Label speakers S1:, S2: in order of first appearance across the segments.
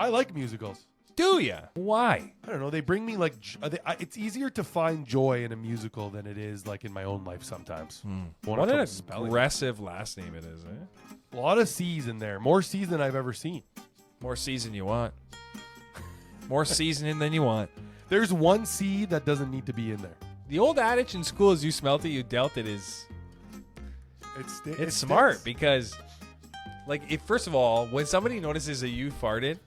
S1: I like musicals.
S2: Do ya? Why?
S1: I don't know. They bring me like it's easier to find joy in a musical than it is like in my own life sometimes.
S2: What an aggressive last name it is, eh?
S1: A lot of C's in there. More C's than I've ever seen.
S2: More season you want. More seasoning than you want.
S1: There's one C that doesn't need to be in there.
S2: The old adage in school is you smelt it, you dealt it is... It's smart because, like, if first of all, when somebody notices that you farted,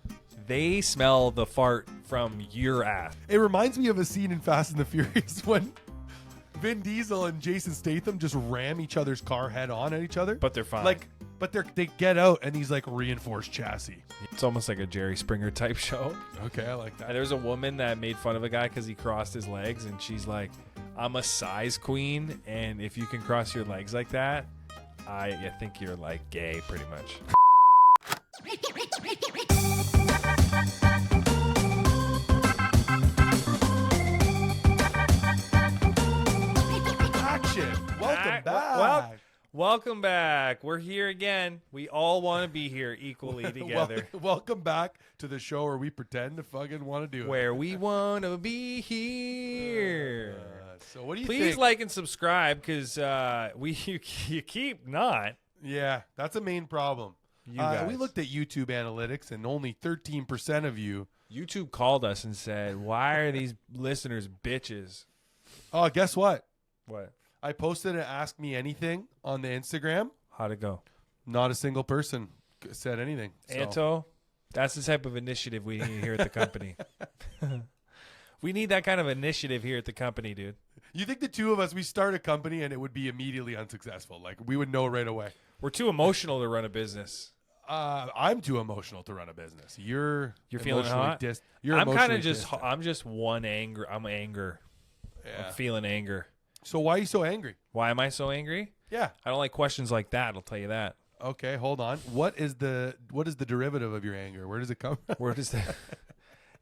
S2: they smell the fart from your ass.
S1: It reminds me of a scene in Fast and the Furious when Vin Diesel and Jason Statham just ram each other's car head on at each other.
S2: But they're fine.
S1: But they get out and he's like reinforced chassis.
S2: It's almost like a Jerry Springer type show.
S1: Okay, I like that.
S2: And there's a woman that made fun of a guy because he crossed his legs, and she's like, "I'm a size queen, and if you can cross your legs like that, I think you're like gay, pretty much."
S1: Action! Welcome back.
S2: Welcome back. We're here again. We all want to be here equally together.
S1: Welcome back to the show where we pretend to fucking want to do it.
S2: Where we want to be here.
S1: So what do you
S2: think? Please like and subscribe because you keep not.
S1: Yeah, that's a main problem. We looked at YouTube analytics and only 13% of you.
S2: YouTube called us and said, "Why are these listeners bitches?"
S1: Oh, guess what?
S2: What?
S1: I posted an Ask Me Anything on the Instagram.
S2: How'd it go?
S1: Not a single person said anything. So.
S2: Anto, that's the type of initiative we need here at the company. We need that kind of initiative here at the company, dude.
S1: You think the two of us, we start a company and it would be immediately unsuccessful? Like, we would know right away.
S2: We're too emotional to run a business.
S1: I'm too emotional to run a business. You're
S2: feeling hot?
S1: I'm
S2: kind of just, I'm just one anger. I'm anger.
S1: Yeah.
S2: I'm feeling anger.
S1: So why are you so angry?
S2: Why am I so angry?
S1: Yeah.
S2: I don't like questions like that. I'll tell you that.
S1: Okay, hold on. What is the derivative of your anger? Where does it come from?
S2: Where does that?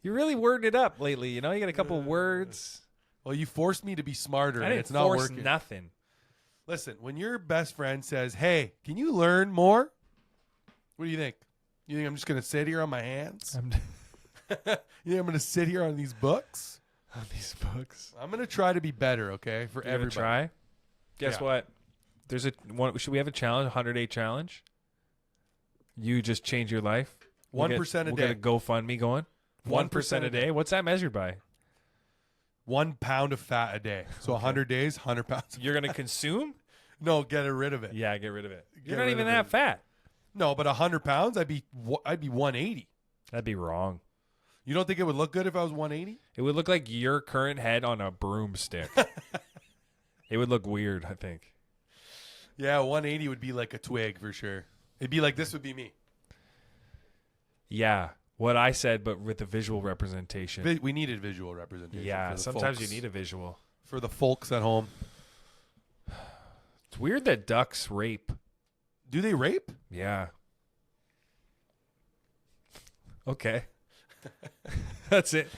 S2: You're really wording it up lately. You know, you got a couple words.
S1: Well, you forced me to be smarter, and it's not
S2: force
S1: working.
S2: Nothing.
S1: Listen, when your best friend says, "Hey, can you learn more?" What do you think? You think I'm just gonna sit here on my hands? You think I'm gonna sit here on these books?
S2: On these books.
S1: I'm gonna try to be better, okay? For everybody.
S2: Try. Guess what? There's a one. Should we have a challenge? 100-day challenge. You just change your life.
S1: 1% a day.
S2: We'll get a GoFundMe going. 1% a day. What's that measured by?
S1: 1 pound of fat a day. So 100 days, 100 pounds.
S2: You're gonna consume?
S1: No, get rid of it.
S2: Yeah, get rid of it. You're not even that fat.
S1: No, but 100 pounds, I'd be 180.
S2: That'd be wrong.
S1: You don't think it would look good if I was 180?
S2: It would look like your current head on a broomstick. It would look weird, I think.
S1: Yeah, 180 would be like a twig for sure. It'd be like this would be me.
S2: Yeah, what I said, but with the visual representation.
S1: We needed visual representation.
S2: Yeah, sometimes you need a visual.
S1: For the folks at home.
S2: It's weird that ducks rape.
S1: Do they rape?
S2: Yeah. Okay. That's it.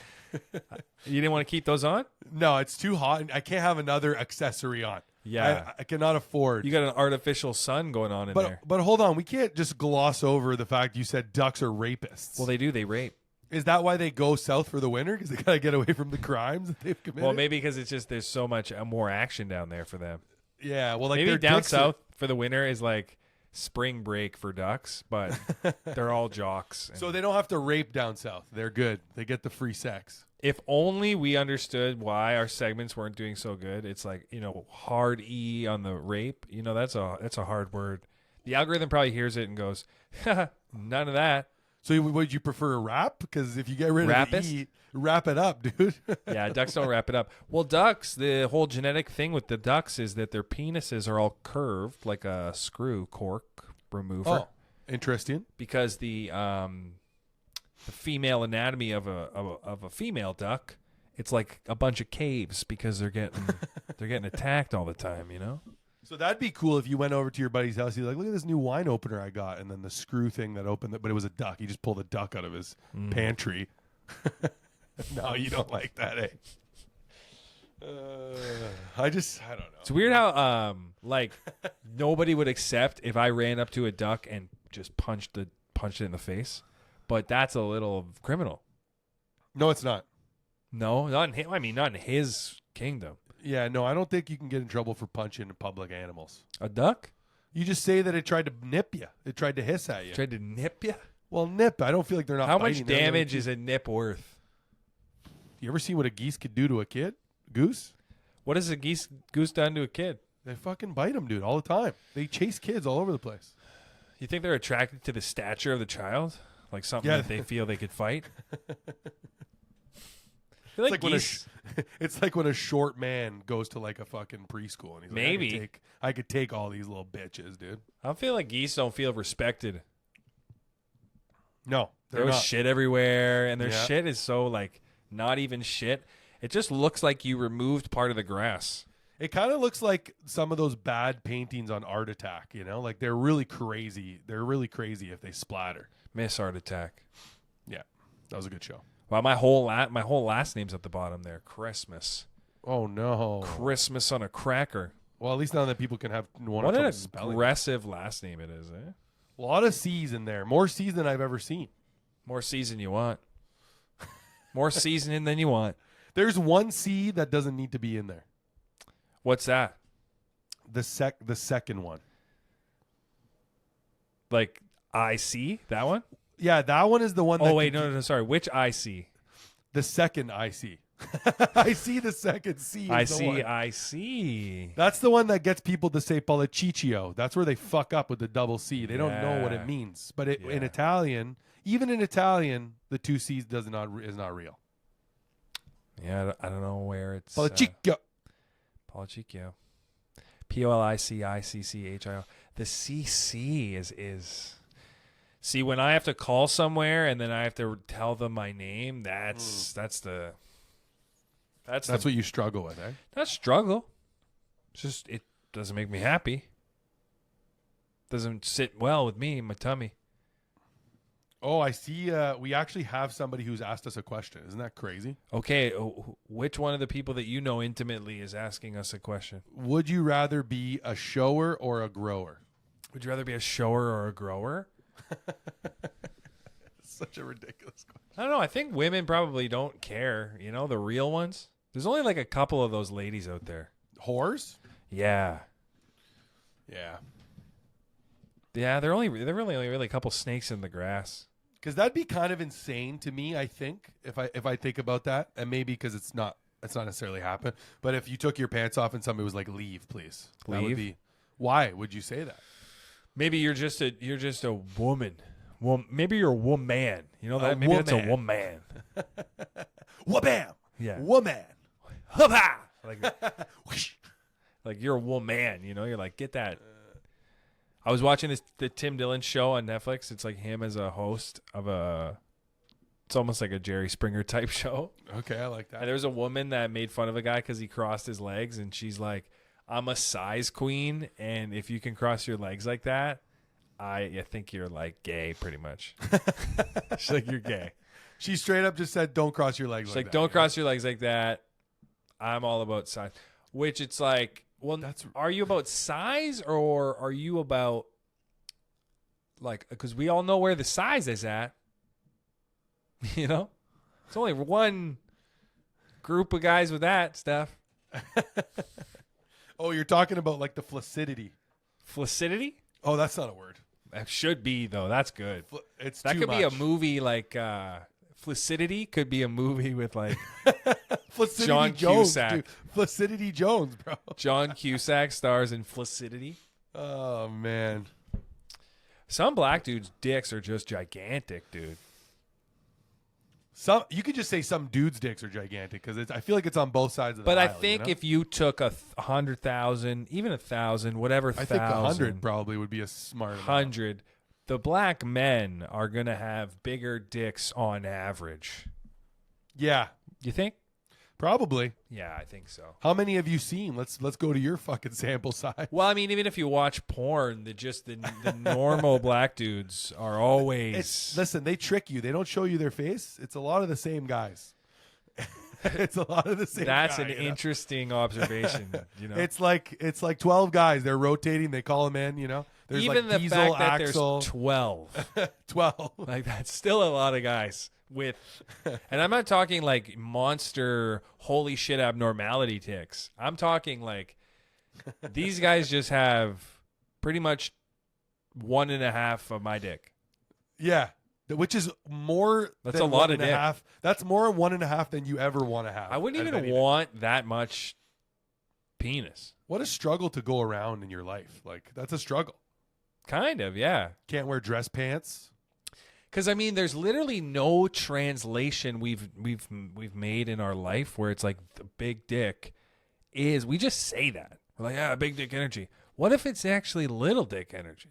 S2: You didn't want to keep those on?
S1: No, it's too hot. I can't have another accessory on.
S2: Yeah.
S1: I cannot afford.
S2: You got an artificial sun going on in there.
S1: But hold on. We can't just gloss over the fact you said ducks are rapists.
S2: Well, they do. They rape.
S1: Is that why they go south for the winter? Because they got to get away from the crimes that they've committed?
S2: Well, maybe because it's just there's so much more action down there for them.
S1: Yeah. Well, like
S2: maybe down south for the winter is like spring break for ducks, but they're all jocks.
S1: So they don't have to rape down south. They're good. They get the free sex.
S2: If only we understood why our segments weren't doing so good. It's like, hard E on the rape. That's a hard word. The algorithm probably hears it and goes, none of that.
S1: So would you prefer a rap? Because if you get rid of the E, wrap it up, dude.
S2: Yeah, ducks don't wrap it up. Well, ducks, the whole genetic thing with the ducks is that their penises are all curved like a screw cork remover.
S1: Oh, interesting.
S2: Because the female anatomy of a female duck, it's like a bunch of caves because they're getting attacked all the time,
S1: So that'd be cool if you went over to your buddy's house. He's like, "Look at this new wine opener I got," and then the screw thing that opened it, but it was a duck. He just pulled a duck out of his pantry. No, you don't like that, eh? I don't know.
S2: It's weird how nobody would accept if I ran up to a duck and just punched it in the face. but that's a little criminal.
S1: No, it's not.
S2: No, not in his, I mean, not in his kingdom.
S1: Yeah, no, I don't think you can get in trouble for punching public animals.
S2: A duck?
S1: You just say that it tried to nip you. It tried to hiss at you.
S2: Tried to nip you?
S1: Well, nip. I don't feel like they're not
S2: How
S1: biting.
S2: much damage is a nip worth?
S1: You ever seen what a geese could do to a kid? Goose?
S2: What has a goose done to a kid?
S1: They fucking bite them, dude, all the time. They chase kids all over the place.
S2: You think they're attracted to the stature of the child? Like something that they feel they could fight? I feel like geese...
S1: it's like when a short man goes to like a fucking preschool and he's
S2: maybe
S1: like, I could take all these little bitches, dude.
S2: I feel like geese don't feel respected.
S1: No,
S2: there was shit everywhere, and their shit is so like not even shit. It just looks like you removed part of the grass.
S1: It kind of looks like some of those bad paintings on Art Attack, you know? Like they're really crazy. They're really crazy if they splatter.
S2: Miss Art Attack.
S1: Yeah, that was a good show.
S2: Wow, my whole last name's at the bottom there. Christmas.
S1: Oh no.
S2: Christmas on a cracker.
S1: Well, at least now that people can have one.
S2: What an aggressive last name it is, eh?
S1: A lot of C's in there. More C's than I've ever seen.
S2: More C's than you want. More seasoning than you want.
S1: There's one C that doesn't need to be in there.
S2: What's that?
S1: The second one.
S2: Like IC? That one?
S1: Yeah, that one is the one.
S2: Oh wait, no, sorry. Which IC?
S1: The second IC. I see the second C.
S2: I see.
S1: That's the one that gets people to say Policiccio. That's where they fuck up with the double C. They don't know what it means. But in Italian, even in Italian, the two C's is not real.
S2: Yeah, I don't know where it's.
S1: Policiccio.
S2: Policiccio. Policiccio. The CC is. See, when I have to call somewhere and then I have to tell them my name, that's
S1: what you struggle with, eh?
S2: Not struggle. It's just it doesn't make me happy. Doesn't sit well with me in my tummy.
S1: Oh, I see. We actually have somebody who's asked us a question. Isn't that crazy?
S2: Okay, which one of the people that you know intimately is asking us a question?
S1: Would you rather be a shower or a grower?
S2: Would you rather be a shower or a grower?
S1: Such a ridiculous question.
S2: I don't know. I think women probably don't care. You know, the real ones. There's only like a couple of those ladies out there.
S1: Whores?
S2: Yeah.
S1: Yeah.
S2: Yeah, they're really a couple snakes in the grass.
S1: Because that'd be kind of insane to me, I think, if I think about that, and maybe because it's not necessarily happen. But if you took your pants off and somebody was like, "Leave, please,"
S2: leave.
S1: That would be. Why would you say that?
S2: Maybe you're just a woman. Well, maybe you're a woman. You know that? Maybe that's a woman.
S1: Wabam.
S2: Yeah.
S1: Woman.
S2: Hubba. Like you're a woman. You know, you're like, get that. I was watching the Tim Dillon show on Netflix. It's like him as a host of it's almost like a Jerry Springer type show.
S1: Okay, I like that.
S2: And there was a woman that made fun of a guy because he crossed his legs, and she's like, I'm a size queen, and if you can cross your legs like that, I think you're like gay, pretty much. She's like, you're gay.
S1: She straight up just said, don't cross your legs
S2: She's
S1: like
S2: like
S1: that.
S2: Don't cross your legs like that. I'm all about size. Which it's like, well, are you about size or are you about, like, because we all know where the size is at. You know? It's only one group of guys with that stuff.
S1: Oh, you're talking about like the flaccidity.
S2: Flaccidity?
S1: Oh, that's not a word.
S2: That should be, though. That's good.
S1: That
S2: could be a movie like Flaccidity could be a movie with like John
S1: Jones,
S2: Cusack.
S1: Dude. Flaccidity Jones, bro.
S2: John Cusack stars in Flaccidity.
S1: Oh, man.
S2: Some black dudes' dicks are just gigantic, dude.
S1: You could just say some dudes' dicks are gigantic because I feel like it's on both sides of the
S2: aisle.
S1: But
S2: I think if you took 100,000, even 1,000, whatever,
S1: I think 100 probably would be a smart
S2: 100. The black men are gonna have bigger dicks on average.
S1: Yeah,
S2: you think?
S1: Probably.
S2: Yeah, I think so.
S1: How many have you seen? Let's go to your fucking sample size.
S2: Well, I mean, even if you watch porn, the normal black dudes are always.
S1: Listen, they trick you. They don't show you their face. It's a lot of the same guys. It's a lot of the same.
S2: That's an interesting observation. You know,
S1: it's like 12 guys. They're rotating. They call them in. You know, There's
S2: Even
S1: like
S2: the
S1: diesel
S2: fact that
S1: axle.
S2: there's 12.
S1: 12.
S2: Like, that's still a lot of guys with, and I'm not talking like monster, holy shit abnormality ticks. I'm talking like these guys just have pretty much 1.5 of my dick.
S1: Yeah. Which is more
S2: That's
S1: than
S2: a lot of
S1: 1.5. That's more 1.5 than you ever want to have.
S2: I wouldn't even want that much penis.
S1: What a struggle to go around in your life. Like, that's a struggle.
S2: Kind of, yeah.
S1: Can't wear dress pants.
S2: Because I mean, there's literally no translation we've made in our life where it's like the big dick is. We just say that we're like, yeah, big dick energy. What if it's actually little dick energy?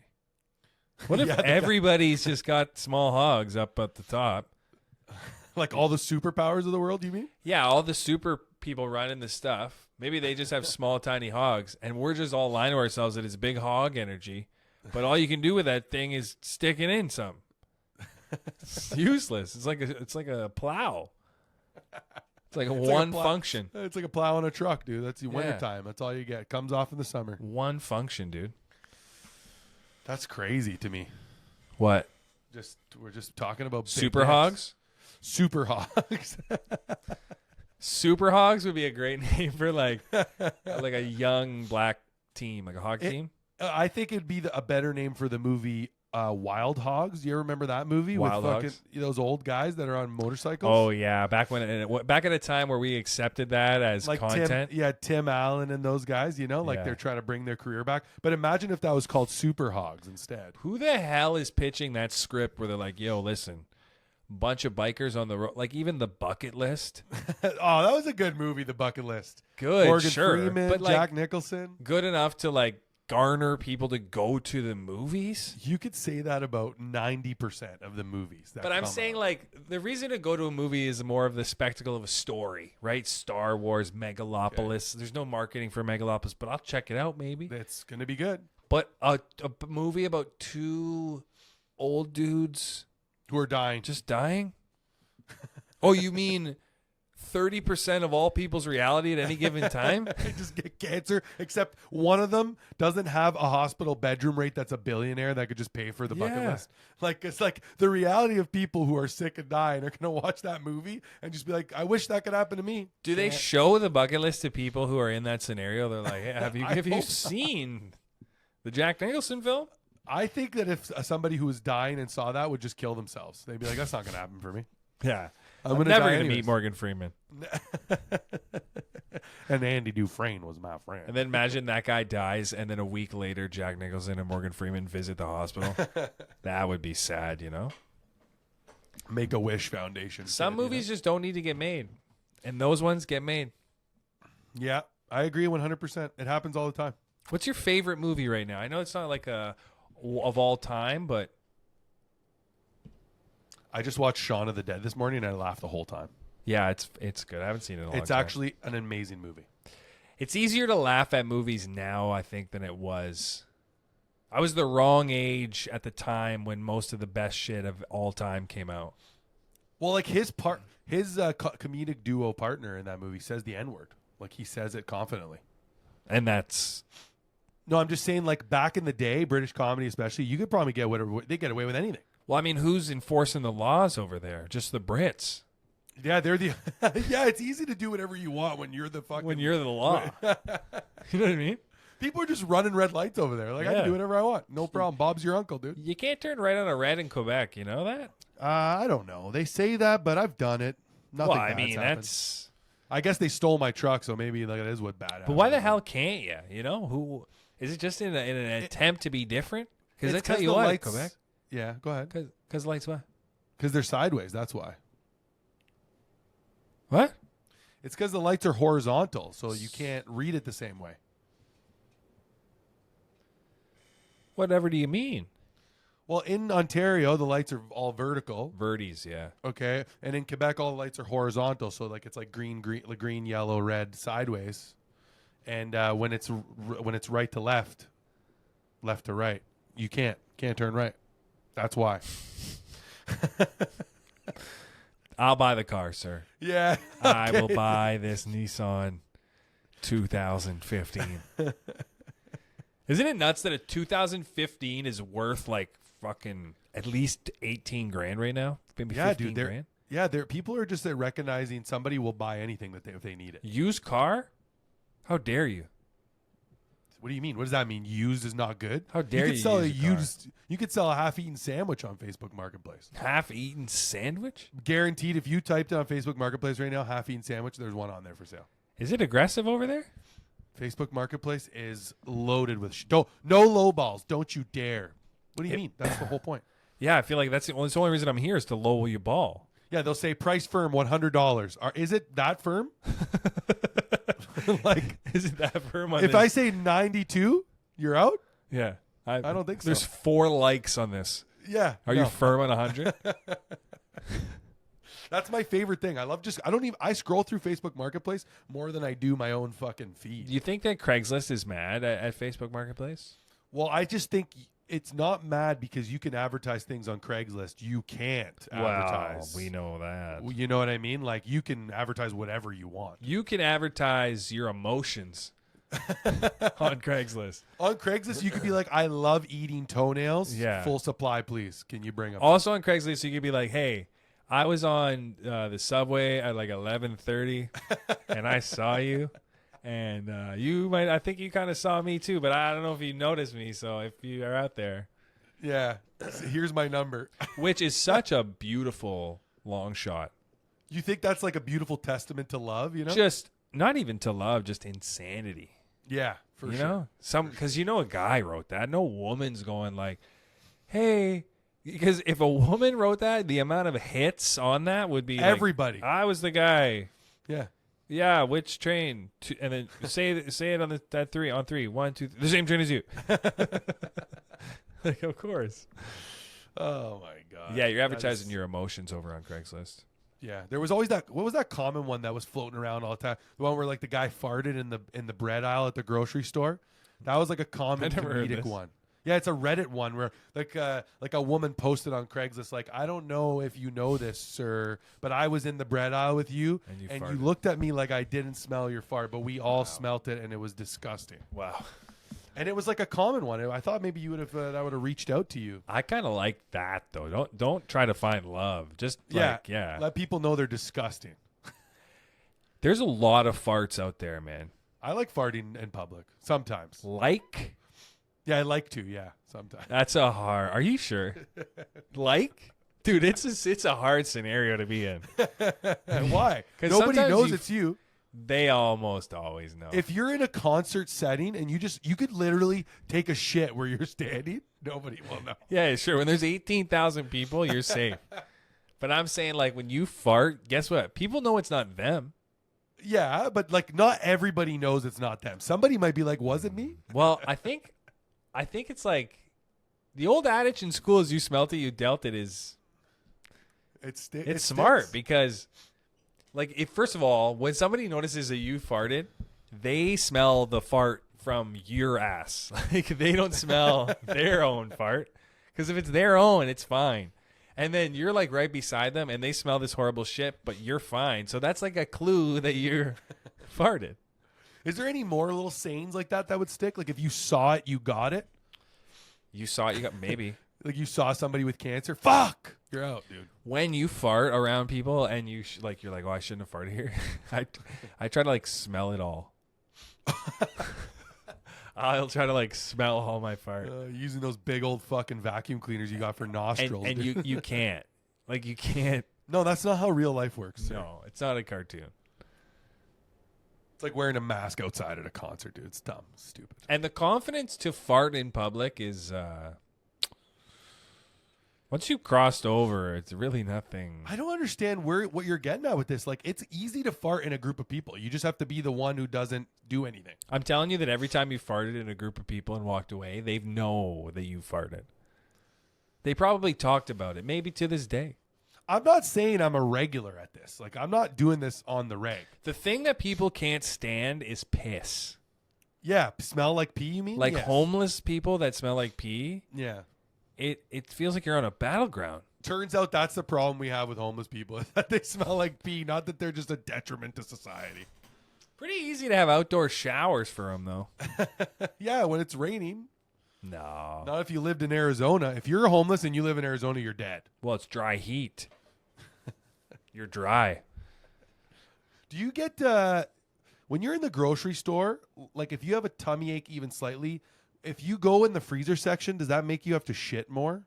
S2: What if everybody's just got small hogs up at the top?
S1: Like all the superpowers of the world, you mean?
S2: Yeah, all the super people running the stuff. Maybe they just have small, tiny hogs, and we're just all lying to ourselves that it's big hog energy. But all you can do with that thing is stick it in some. It's useless. It's like a plow. It's like one function.
S1: It's like a plow on a truck, dude. That's the winter time. That's all you get. Comes off in the summer.
S2: One function, dude.
S1: That's crazy to me.
S2: What?
S1: We're just talking about
S2: super hogs.
S1: Super hogs.
S2: Super hogs would be a great name for like a young black team, like a hog team.
S1: I think it'd be a better name for the movie Wild Hogs. Do you ever remember that movie
S2: Wild
S1: with
S2: Hogs?
S1: Those old guys that are on motorcycles?
S2: Oh yeah, back at a time where we accepted that as
S1: like
S2: content.
S1: Tim Allen and those guys. They're trying to bring their career back. But imagine if that was called Super Hogs instead.
S2: Who the hell is pitching that script where they're like, "Yo, listen, bunch of bikers on the road," like even The Bucket List.
S1: Oh, that was a good movie, The Bucket List.
S2: Good,
S1: Morgan
S2: sure,
S1: Freeman,
S2: but like,
S1: Jack Nicholson.
S2: Good enough to like garner people to go to the movies.
S1: You could say that about 90% of the movies.
S2: But I'm saying, like, the reason to go to a movie is more of the spectacle of a story, right? Star Wars, Megalopolis. Okay. There's no marketing for Megalopolis, but I'll check it out maybe.
S1: It's going to be good.
S2: But a movie about two old dudes
S1: who are dying.
S2: Just dying? Oh, you mean 30% of all people's reality at any given time?
S1: They just get cancer, except one of them doesn't have a hospital bedroom rate that's a billionaire that could just pay for the bucket list. Like, it's like the reality of people who are sick and dying are going to watch that movie and just be like, I wish that could happen to me.
S2: Do they show the bucket list to people who are in that scenario? They're like, hey, have you seen the Jack Nicholson film?
S1: I think that if somebody who was dying and saw that would just kill themselves. They'd be like, that's not going to happen for me.
S2: Yeah.
S1: I'm
S2: never going to meet Morgan Freeman.
S1: And Andy Dufresne was my friend.
S2: And then imagine that guy dies, and then a week later, Jack Nicholson and Morgan Freeman visit the hospital. That would be sad, you know?
S1: Make-A-Wish Foundation.
S2: Some movies just don't need to get made. And those ones get made.
S1: Yeah, I agree 100%. It happens all the time.
S2: What's your favorite movie right now? I know it's not like of all time, but
S1: I just watched Shaun of the Dead this morning and I laughed the whole time.
S2: Yeah, it's good. I haven't seen it in a long time.
S1: It's actually an amazing movie.
S2: It's easier to laugh at movies now, I think, than it was. I was the wrong age at the time when most of the best shit of all time came out.
S1: Well, like his comedic duo partner in that movie says the N-word. Like he says it confidently.
S2: And that's...
S1: No, I'm just saying, like, back in the day, British comedy especially, you could probably get whatever. They get away with anything.
S2: Well, I mean, who's enforcing the laws over there? Just the Brits.
S1: Yeah, they're the... yeah, it's easy to do whatever you want when you're the fucking...
S2: When you're the law. You know what I mean?
S1: People are just running red lights over there. Like, I can do whatever I want. No problem. Bob's your uncle, dude.
S2: You can't turn right on a red in Quebec. You know that?
S1: I don't know. They say that, but I've done it. Nothing bad's happened.
S2: That's...
S1: I guess they stole my truck, so maybe like, it is what bad happened.
S2: But why the hell can't you? You know? Who... Is it just in an attempt to be different? Because I tell you what, Quebec.
S1: Yeah, go ahead.
S2: Because lights what?
S1: Because they're sideways. That's why.
S2: What?
S1: It's because the lights are horizontal, so you can't read it the same way.
S2: Whatever do you mean?
S1: Well, in Ontario, the lights are all vertical.
S2: Verties, yeah.
S1: Okay, and in Quebec, all the lights are horizontal, so like it's like green, yellow, red, sideways. And when it's right to left, left to right, you can't turn right. That's why.
S2: I'll buy the car, sir.
S1: Yeah.
S2: Okay. I will buy this Nissan 2015. Isn't it nuts that a 2015 is worth like fucking at least 18 grand right now? Maybe 15 grand.
S1: Yeah, people are just recognizing somebody will buy anything if they need it.
S2: Used car? How dare you?
S1: What do you mean? What does that mean? Used is not good?
S2: How dare you?
S1: You could sell a half-eaten sandwich on Facebook Marketplace.
S2: Half-eaten sandwich?
S1: Guaranteed. If you typed it on Facebook Marketplace right now, half-eaten sandwich, there's one on there for sale.
S2: Is it aggressive over there?
S1: Facebook Marketplace is loaded with no low balls. Don't you dare. What do you mean? That's the whole point.
S2: Yeah, I feel like that's the only reason I'm here is to low your ball.
S1: Yeah, they'll say price firm $100. Is it that firm? Like,
S2: is it that firm?
S1: If I say 92, you're out?
S2: Yeah.
S1: I don't think so.
S2: There's 4 likes on this.
S1: Yeah.
S2: Are you firm on 100?
S1: That's my favorite thing. I scroll through Facebook Marketplace more than I do my own fucking feed.
S2: Do you think that Craigslist is mad at Facebook Marketplace?
S1: Well, I just think it's not mad because you can advertise things on Craigslist. You can't advertise.
S2: Well, we know that.
S1: You know what I mean? Like, you can advertise whatever you want.
S2: You can advertise your emotions on Craigslist.
S1: On Craigslist, you could be like, I love eating toenails.
S2: Yeah.
S1: Full supply, please. Can you bring up?
S2: Also on Craigslist, you could be like, hey, I was on the subway at like 11:30 and I saw you. And I think you kind of saw me too, but I don't know if you noticed me. So if you are out there.
S1: Yeah. Here's my number.
S2: Which is such a beautiful long shot.
S1: You think that's like a beautiful testament to love, you know?
S2: Just not even to love, just insanity.
S1: Yeah, for sure.
S2: You know? Because a guy wrote that. No woman's going like, hey, because if a woman wrote that, the amount of hits on that would be
S1: everybody.
S2: Like, I was the guy.
S1: Yeah.
S2: Yeah, which train? And then say it on that 3 on 3. 1, 2, 3. The same train as you. Like, of course.
S1: Oh my god.
S2: Yeah, you're advertising your emotions over on Craigslist.
S1: Yeah, there was always that. What was that common one that was floating around all the time? The one where like the guy farted in the bread aisle at the grocery store. That was like a common comedic one. Yeah, it's a Reddit one where like a woman posted on Craigslist like, I don't know if you know this, sir, but I was in the bread aisle with you and you looked at me like I didn't smell your fart, but we all smelt it and it was disgusting.
S2: Wow.
S1: And it was like a common one. I thought maybe you would have I would have reached out to you.
S2: I kind of like that though. Don't try to find love. Just
S1: let people know they're disgusting.
S2: There's a lot of farts out there, man.
S1: I like farting in public sometimes.
S2: Like?
S1: Yeah, I like to. Yeah, sometimes.
S2: That's a hard. Are you sure? Like, dude, it's a hard scenario to be in.
S1: Why? Nobody knows it's you.
S2: They almost always know.
S1: If you're in a concert setting and you could literally take a shit where you're standing, nobody will know.
S2: Yeah, sure. When there's 18,000 people, you're safe. But I'm saying, like, when you fart, guess what? People know it's not them.
S1: Yeah, but like not everybody knows it's not them. Somebody might be like, "Was it me?"
S2: Well, I think it's like the old adage in school is you smelt it, you dealt it is it's smart because like if first of all, when somebody notices that you farted, they smell the fart from your ass. Like they don't smell their own fart because if it's their own, it's fine. And then you're like right beside them and they smell this horrible shit, but you're fine. So that's like a clue that you're farted.
S1: Is there any more little sayings like that would stick? Like if you saw it, you got it?
S2: You saw it, you got maybe.
S1: Like you saw somebody with cancer? Fuck! You're out, dude.
S2: When you fart around people and you're like, oh, I shouldn't have farted here. I try to like smell it all. I'll try to like smell all my fart.
S1: Using those big old fucking vacuum cleaners you got for nostrils.
S2: And you can't. Like you can't.
S1: No, that's not how real life works. Sir.
S2: No, it's not a cartoon.
S1: It's like wearing a mask outside at a concert, dude. It's dumb. It's stupid.
S2: And the confidence to fart in public is once you've crossed over, it's really nothing.
S1: I don't understand what you're getting at with this. Like, it's easy to fart in a group of people. You just have to be the one who doesn't do anything.
S2: I'm telling you that every time you farted in a group of people and walked away, they know that you farted. They probably talked about it, maybe to this day.
S1: I'm not saying I'm a regular at this. Like, I'm not doing this on the reg.
S2: The thing that people can't stand is piss.
S1: Yeah, smell like pee, you mean?
S2: Like
S1: yes.
S2: Homeless people that smell like pee.
S1: Yeah.
S2: It feels like you're on a battleground.
S1: Turns out that's the problem we have with homeless people, is that they smell like pee, not that they're just a detriment to society.
S2: Pretty easy to have outdoor showers for them, though.
S1: Yeah, when it's raining.
S2: No.
S1: Not if you lived in Arizona. If you're homeless and you live in Arizona, you're dead.
S2: Well, it's dry heat. You're dry.
S1: Do you get, when you're in the grocery store, like if you have a tummy ache even slightly, if you go in the freezer section, does that make you have to shit more?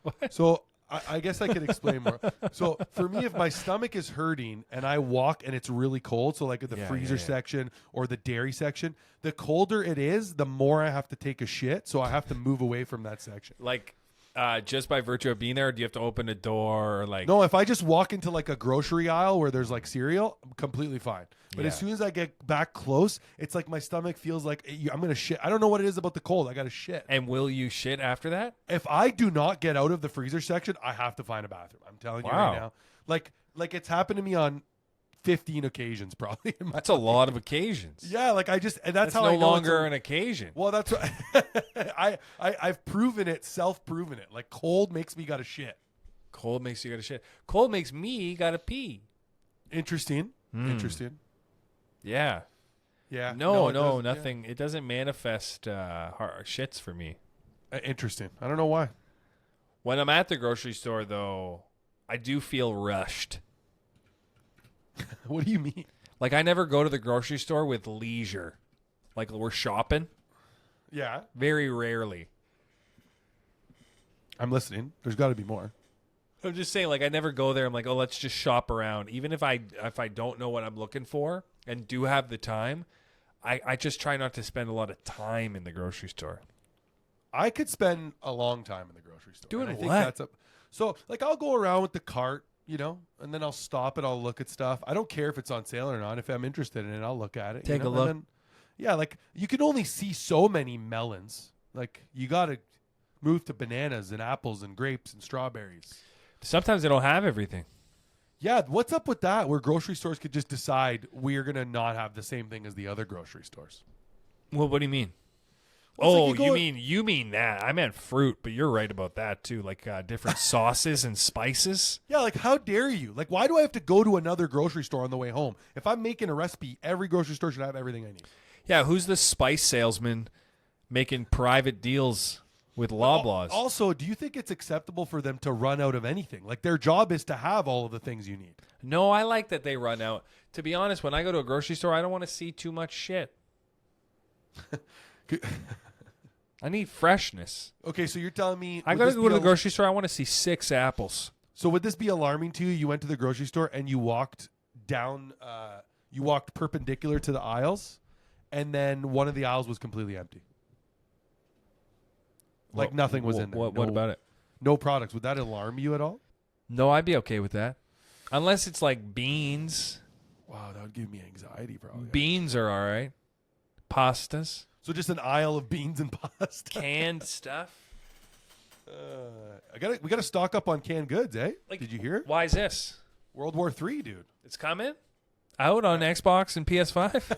S2: What?
S1: So I guess I could explain more. So for me, if my stomach is hurting and I walk and it's really cold, so like at the freezer section or the dairy section, the colder it is, the more I have to take a shit. So I have to move away from that section.
S2: Like, just by virtue of being there, or do you have to open a door? Or like,
S1: no, if I just walk into like a grocery aisle where there's like cereal, I'm completely fine. But as
S2: Yeah.
S1: soon as I get back close, it's like my stomach feels like I'm going to shit. I don't know what it is about the cold. I got to shit.
S2: And will you shit after that?
S1: If I do not get out of the freezer section, I have to find a bathroom. I'm telling you right now. Like it's happened to me on 15 occasions probably.
S2: That's a lot of occasions.
S1: Yeah, like and that's how
S2: no
S1: I know
S2: longer an occasion.
S1: Well, that's what I've proven it, self-proven it. Like cold makes me gotta shit.
S2: Cold makes you gotta shit. Cold makes me gotta pee.
S1: Interesting. Interesting.
S2: Yeah.
S1: Yeah.
S2: No,
S1: it doesn't-
S2: nothing. It doesn't manifest shits for me.
S1: Interesting. I don't know why.
S2: When I'm at the grocery store, though, I do feel rushed.
S1: What do you mean?
S2: Like, I never go to the grocery store with leisure. Like, we're shopping.
S1: Yeah.
S2: Very rarely.
S1: I'm listening. There's got to be more.
S2: I'm just saying, like, I never go there. I'm like, oh, let's just shop around. Even if I don't know what I'm looking for and do have the time, I just try not to spend a lot of time in the grocery store.
S1: I could spend a long time in the grocery store.
S2: Doing
S1: and I think
S2: what?
S1: that's so like I'll go around with the cart, and then I'll stop and I'll look at stuff. I don't care if it's on sale or not. If I'm interested in it, I'll look at it.
S2: Take a look.
S1: And then, yeah, like you can only see so many melons. Like you got to move to bananas and apples and grapes and strawberries.
S2: Sometimes they don't have everything.
S1: Yeah, what's up with that? Where grocery stores could just decide we're gonna not have the same thing as the other grocery stores.
S2: Well, what do you mean?
S1: Well,
S2: Oh,
S1: it's like
S2: you mean that? I meant fruit, but you're right about that too. Like different sauces and spices.
S1: Yeah, like how dare you? Like why do I have to go to another grocery store on the way home? If I'm making a recipe, every grocery store should have everything I need.
S2: Yeah, who's the spice salesman making private deals with Loblaws?
S1: Also, do you think it's acceptable for them to run out of anything? Like their job is to have all of the things you need.
S2: No, I like that they run out. To be honest, when I go to a grocery store, I don't want to see too much shit. I need freshness.
S1: Okay, so you're telling me
S2: I gotta go to the grocery store. I want to see 6 apples.
S1: So would this be alarming to you? You went to the grocery store and you walked down, you walked perpendicular to the aisles, and then one of the aisles was completely empty. Like nothing was in there.
S2: What about it?
S1: No products. Would that alarm you at all?
S2: No, I'd be okay with that. Unless it's like beans.
S1: Wow, that would give me anxiety, probably.
S2: Beans are all right. Pastas.
S1: So just an aisle of beans and pasta.
S2: Canned stuff.
S1: We gotta stock up on canned goods, eh?
S2: Like,
S1: did you hear?
S2: Why is this?
S1: World War III, dude.
S2: It's coming out on Xbox and PS5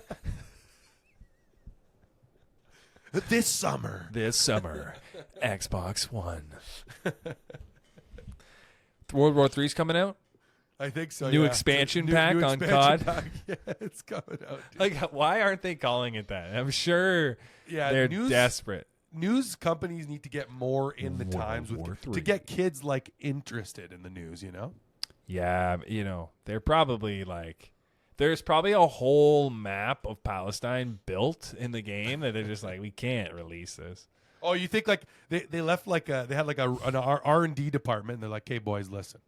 S1: This summer.
S2: this summer. Xbox One. World War III's coming out.
S1: I think so.
S2: New
S1: yeah.
S2: expansion
S1: New
S2: pack on
S1: expansion
S2: COD.
S1: pack. Yeah, it's coming out. Dude.
S2: Like, why aren't they calling it that? I'm sure they're desperate.
S1: News companies need to get more in the
S2: World
S1: times
S2: War
S1: to
S2: III.
S1: get kids like interested in the news.
S2: Yeah, they're probably like, there's probably a whole map of Palestine built in the game that they're just like, we can't release this.
S1: Oh, you think like they left like they had like an R&D department, and they're like, "Hey boys, listen,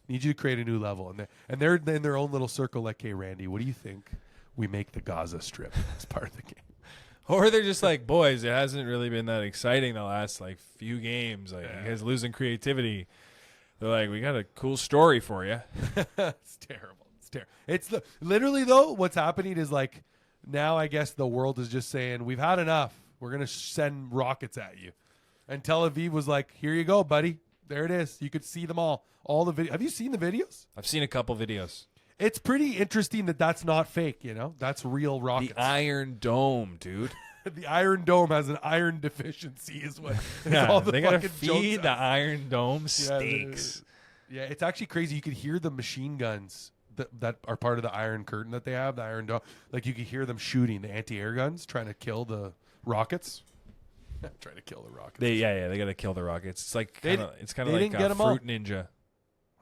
S1: need you to create a new level," and they're in their own little circle. Like, "Hey Randy, what do you think we make the Gaza Strip as part of the game?"
S2: Or they're just like, boys, it hasn't really been that exciting the last like few games. Like, you guys losing creativity. They're like, we got a cool story for you.
S1: It's terrible. It's terrible. It's literally though. What's happening is like now I guess the world is just saying we've had enough. We're gonna send rockets at you, and Tel Aviv was like, "Here you go, buddy. There it is. You could see them all. All the video. Have you seen the videos?
S2: I've seen a couple videos.
S1: It's pretty interesting that that's not fake. That's real rockets.
S2: The Iron Dome, dude.
S1: The Iron Dome has an iron deficiency, is what.
S2: Yeah,
S1: all the
S2: they gotta
S1: fucking
S2: feed
S1: jokes
S2: the
S1: are.
S2: Iron Dome steaks.
S1: Yeah, it's actually crazy. You could hear the machine guns, that are part of the Iron Curtain that they have, the Iron Dome. Like you could hear them shooting the anti-air guns, trying to kill the rockets. Trying to kill the rockets.
S2: They got to kill the rockets. It's like kind of like
S1: get
S2: a
S1: 'em all.
S2: fruit ninja.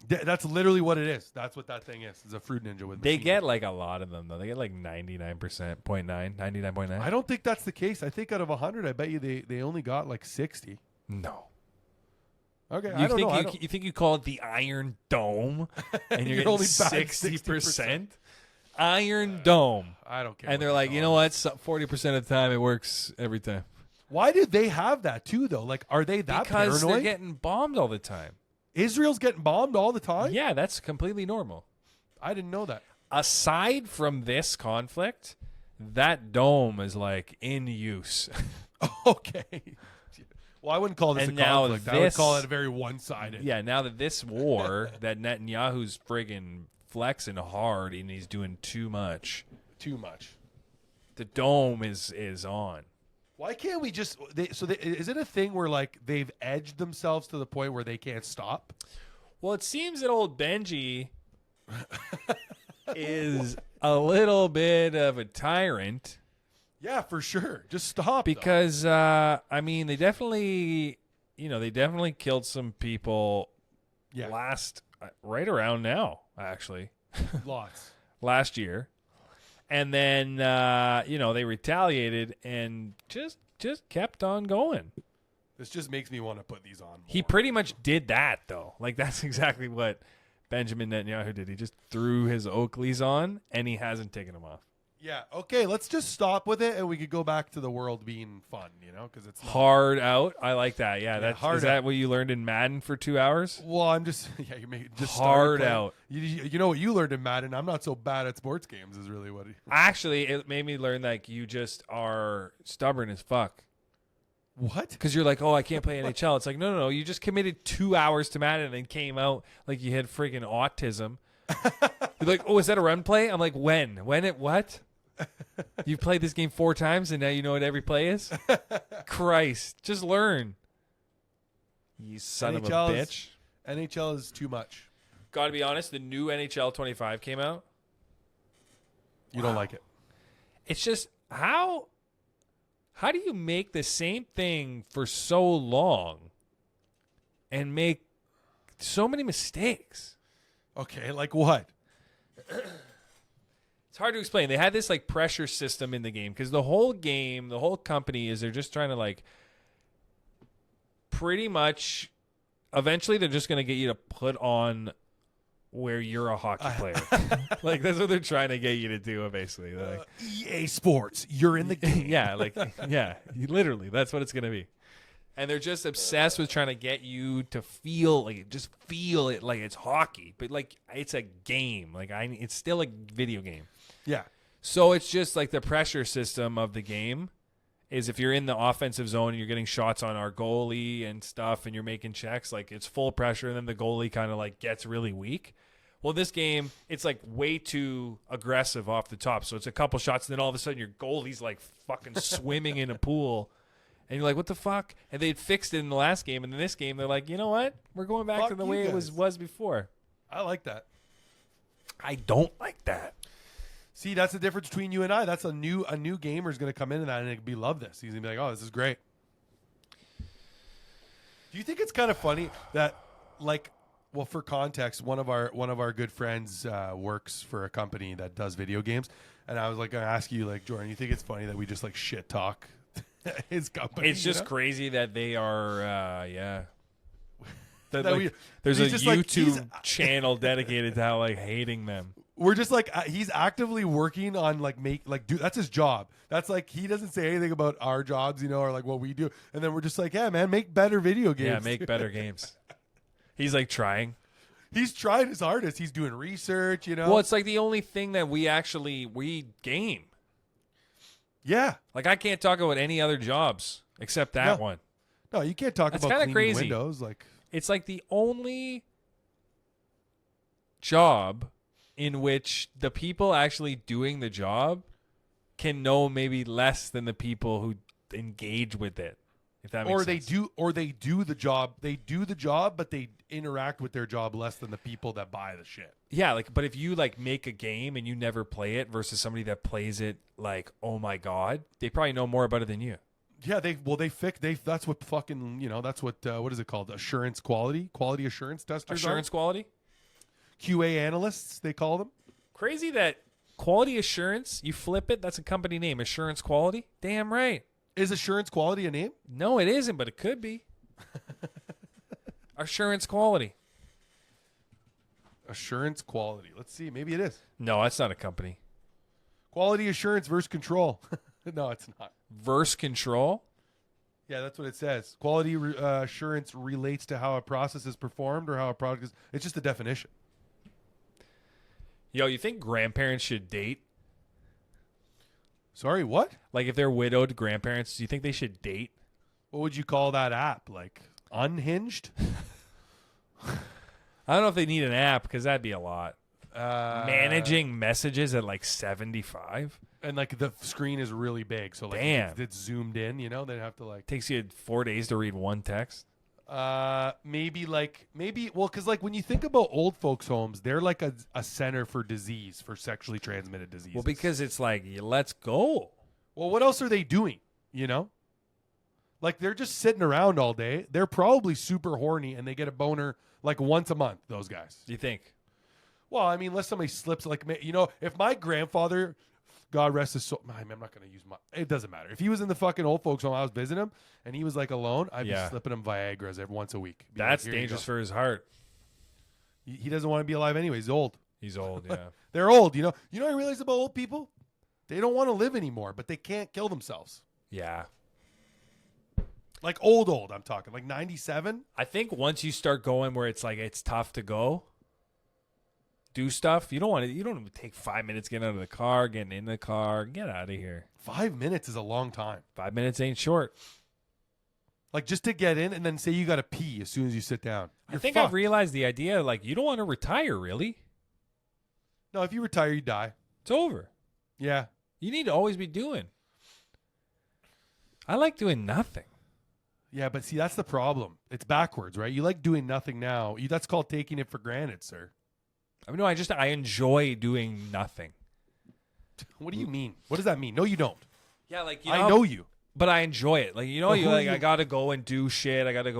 S1: That's literally what it is. That's what that thing is. It's a fruit ninja with.
S2: They get like a lot of them though. They get like 99.9.
S1: I don't think that's the case. I think out of 100, I bet you they only got like 60.
S2: No.
S1: Okay,
S2: I don't know. You think you call it the Iron Dome, and you're getting only 60%? Iron Dome.
S1: I don't care.
S2: And they're like, you know what? 40% of the time, it works every time.
S1: Why do they have that too, though? Like, are they that paranoid?
S2: Because they're getting bombed all the time.
S1: Israel's getting bombed all the time?
S2: Yeah, that's completely normal.
S1: I didn't know that.
S2: Aside from this conflict, that dome is like in use.
S1: Okay. Well, I wouldn't call this a conflict. I would call it a very one-sided.
S2: Yeah, now that this war, that Netanyahu's friggin' flexing hard and he's doing too much.
S1: Too much.
S2: The dome is on.
S1: Why can't we just... is it a thing where like they've edged themselves to the point where they can't stop?
S2: Well, it seems that old Benji is a little bit of a tyrant.
S1: Yeah, for sure. Just stop.
S2: Because, I mean, they definitely killed some people right around now, actually.
S1: Lots.
S2: Last year. And then, they retaliated and just kept on going.
S1: This just makes me want to put these on more.
S2: He pretty much did that, though. Like, that's exactly what Benjamin Netanyahu did. He just threw his Oakleys on, and he hasn't taken them off.
S1: Yeah, okay, let's just stop with it, and we could go back to the world being fun, because it's not.
S2: Hard out. I like that. Yeah,
S1: hard
S2: is that what you learned in Madden for 2 hours?
S1: Well, I'm just you may just
S2: hard out.
S1: You know what you learned in Madden? I'm not so bad at sports games. Is really what.
S2: Actually, it made me learn that you just are stubborn as fuck.
S1: What?
S2: Because you're like, oh, I can't play NHL. It's like, no. You just committed 2 hours to Madden and came out like you had freaking autism. You're like, oh, is that a run play? I'm like, when? When it what? You've played this game 4 times and now you know what every play is? Christ. Just learn. You son of a bitch.
S1: NHL is too much.
S2: Gotta be honest, the new NHL 25 came out.
S1: You don't like it.
S2: It's just, how do you make the same thing for so long and make so many mistakes?
S1: Okay, like what?
S2: It's hard to explain. They had this like pressure system in the game because the whole game, the whole company is they're just trying to like pretty much eventually they're just going to get you to put on where you're a hockey player. Like that's what they're trying to get you to do basically. Like,
S1: EA Sports, you're in the game.
S2: Yeah, literally that's what it's going to be. And they're just obsessed with trying to get you to feel it like it's hockey, but like it's a game. Like it's still a video game.
S1: Yeah.
S2: So it's just like the pressure system of the game is if you're in the offensive zone and you're getting shots on our goalie and stuff and you're making checks, like it's full pressure and then the goalie kind of like gets really weak. Well, this game, it's like way too aggressive off the top. So it's a couple shots and then all of a sudden your goalie's like fucking swimming in a pool. And you're like, what the fuck? And they'd fixed it in the last game. And in this game, they're like, you know what? We're going back to the way it was before.
S1: I like that.
S2: I don't like that.
S1: See, that's the difference between you and I. That's a new gamer is going to come into that and love this. He's going to be like, oh, this is great. Do you think it's kind of funny that, like, well, for context, one of our good friends works for a company that does video games. And I was like going to ask you, like, Jordan, you think it's funny that we just like shit talk his company?
S2: It's just crazy that they are, That,
S1: that
S2: like, there's a YouTube channel dedicated to how like hating them.
S1: We're just like he's actively working on dude, that's his job. That's like he doesn't say anything about our jobs, or like what we do. And then we're just like, yeah, man, make better video games.
S2: Yeah, make better games. He's like trying.
S1: He's trying his hardest. He's doing research,
S2: Well, it's like the only thing that we game.
S1: Yeah.
S2: Like I can't talk about any other jobs except that one.
S1: No, you can't talk about cleaning
S2: crazy.
S1: windows. Like
S2: it's like the only job in which the people actually doing the job can know maybe less than the people who engage with it. If that makes sense.
S1: Or they do the job. They do the job, but they interact with their job less than the people that buy the shit.
S2: Yeah, like, but if you like make a game and you never play it versus somebody that plays it, like, oh my god, they probably know more about it than you.
S1: Yeah, that's what fucking, that's what is it called? Assurance quality assurance testers.
S2: Assurance quality?
S1: QA analysts, they call them.
S2: Crazy that quality assurance, you flip it, that's a company name, Assurance Quality. Damn right.
S1: Is assurance quality a name?
S2: No, it isn't, but it could be. Assurance Quality.
S1: Assurance quality. Let's see. Maybe it is.
S2: No, that's not a company.
S1: Quality assurance versus control. No, it's not.
S2: Versus control?
S1: Yeah, that's what it says. Quality assurance relates to how a process is performed or how a product is. It's just a definition.
S2: Yo, you think grandparents should date?
S1: Sorry, what?
S2: Like if they're widowed grandparents, do you think they should date?
S1: What would you call that app? Like unhinged?
S2: I don't know if they need an app because that'd be a lot. Managing messages at like 75.
S1: And like the screen is really big, so like
S2: damn,
S1: it's zoomed in. They'd have to like
S2: takes you 4 days to read one text.
S1: Maybe because like when you think about old folks' homes, they're like a center for disease, for sexually transmitted diseases.
S2: Well, because it's like let's go.
S1: Well, what else are they doing? Like they're just sitting around all day. They're probably super horny, and they get a boner like once a month. Those guys.
S2: You think?
S1: Well, I mean, unless somebody slips, like if my grandfather, God rest his soul. I'm not going to use it doesn't matter. If he was in the fucking old folks home, I was visiting him, and he was like alone, I'd be slipping him Viagra's once a week.
S2: That's dangerous for his heart.
S1: He doesn't want to be alive anyway. He's old.
S2: He's old, yeah.
S1: They're old. You know what I realize about old people? They don't want to live anymore, but they can't kill themselves.
S2: Yeah.
S1: Like old, I'm talking. Like 97.
S2: I think once you start going where it's like it's tough to go, do stuff. You don't take 5 minutes getting out of the car, getting in the car, get out of here.
S1: 5 minutes is a long time.
S2: 5 minutes ain't short.
S1: Like just to get in and then say you got to pee as soon as you sit down.
S2: I think I've realized the idea, like you don't want to retire, really.
S1: No, if you retire, you die.
S2: It's over.
S1: Yeah.
S2: You need to always be doing. I like doing nothing.
S1: Yeah, but see, that's the problem. It's backwards, right? You like doing nothing now. That's called taking it for granted, sir.
S2: I mean, no, I enjoy doing nothing.
S1: What do you mean? What does that mean? No, you don't.
S2: Yeah, like
S1: I know you,
S2: but I enjoy it. Like I gotta go and do shit. I gotta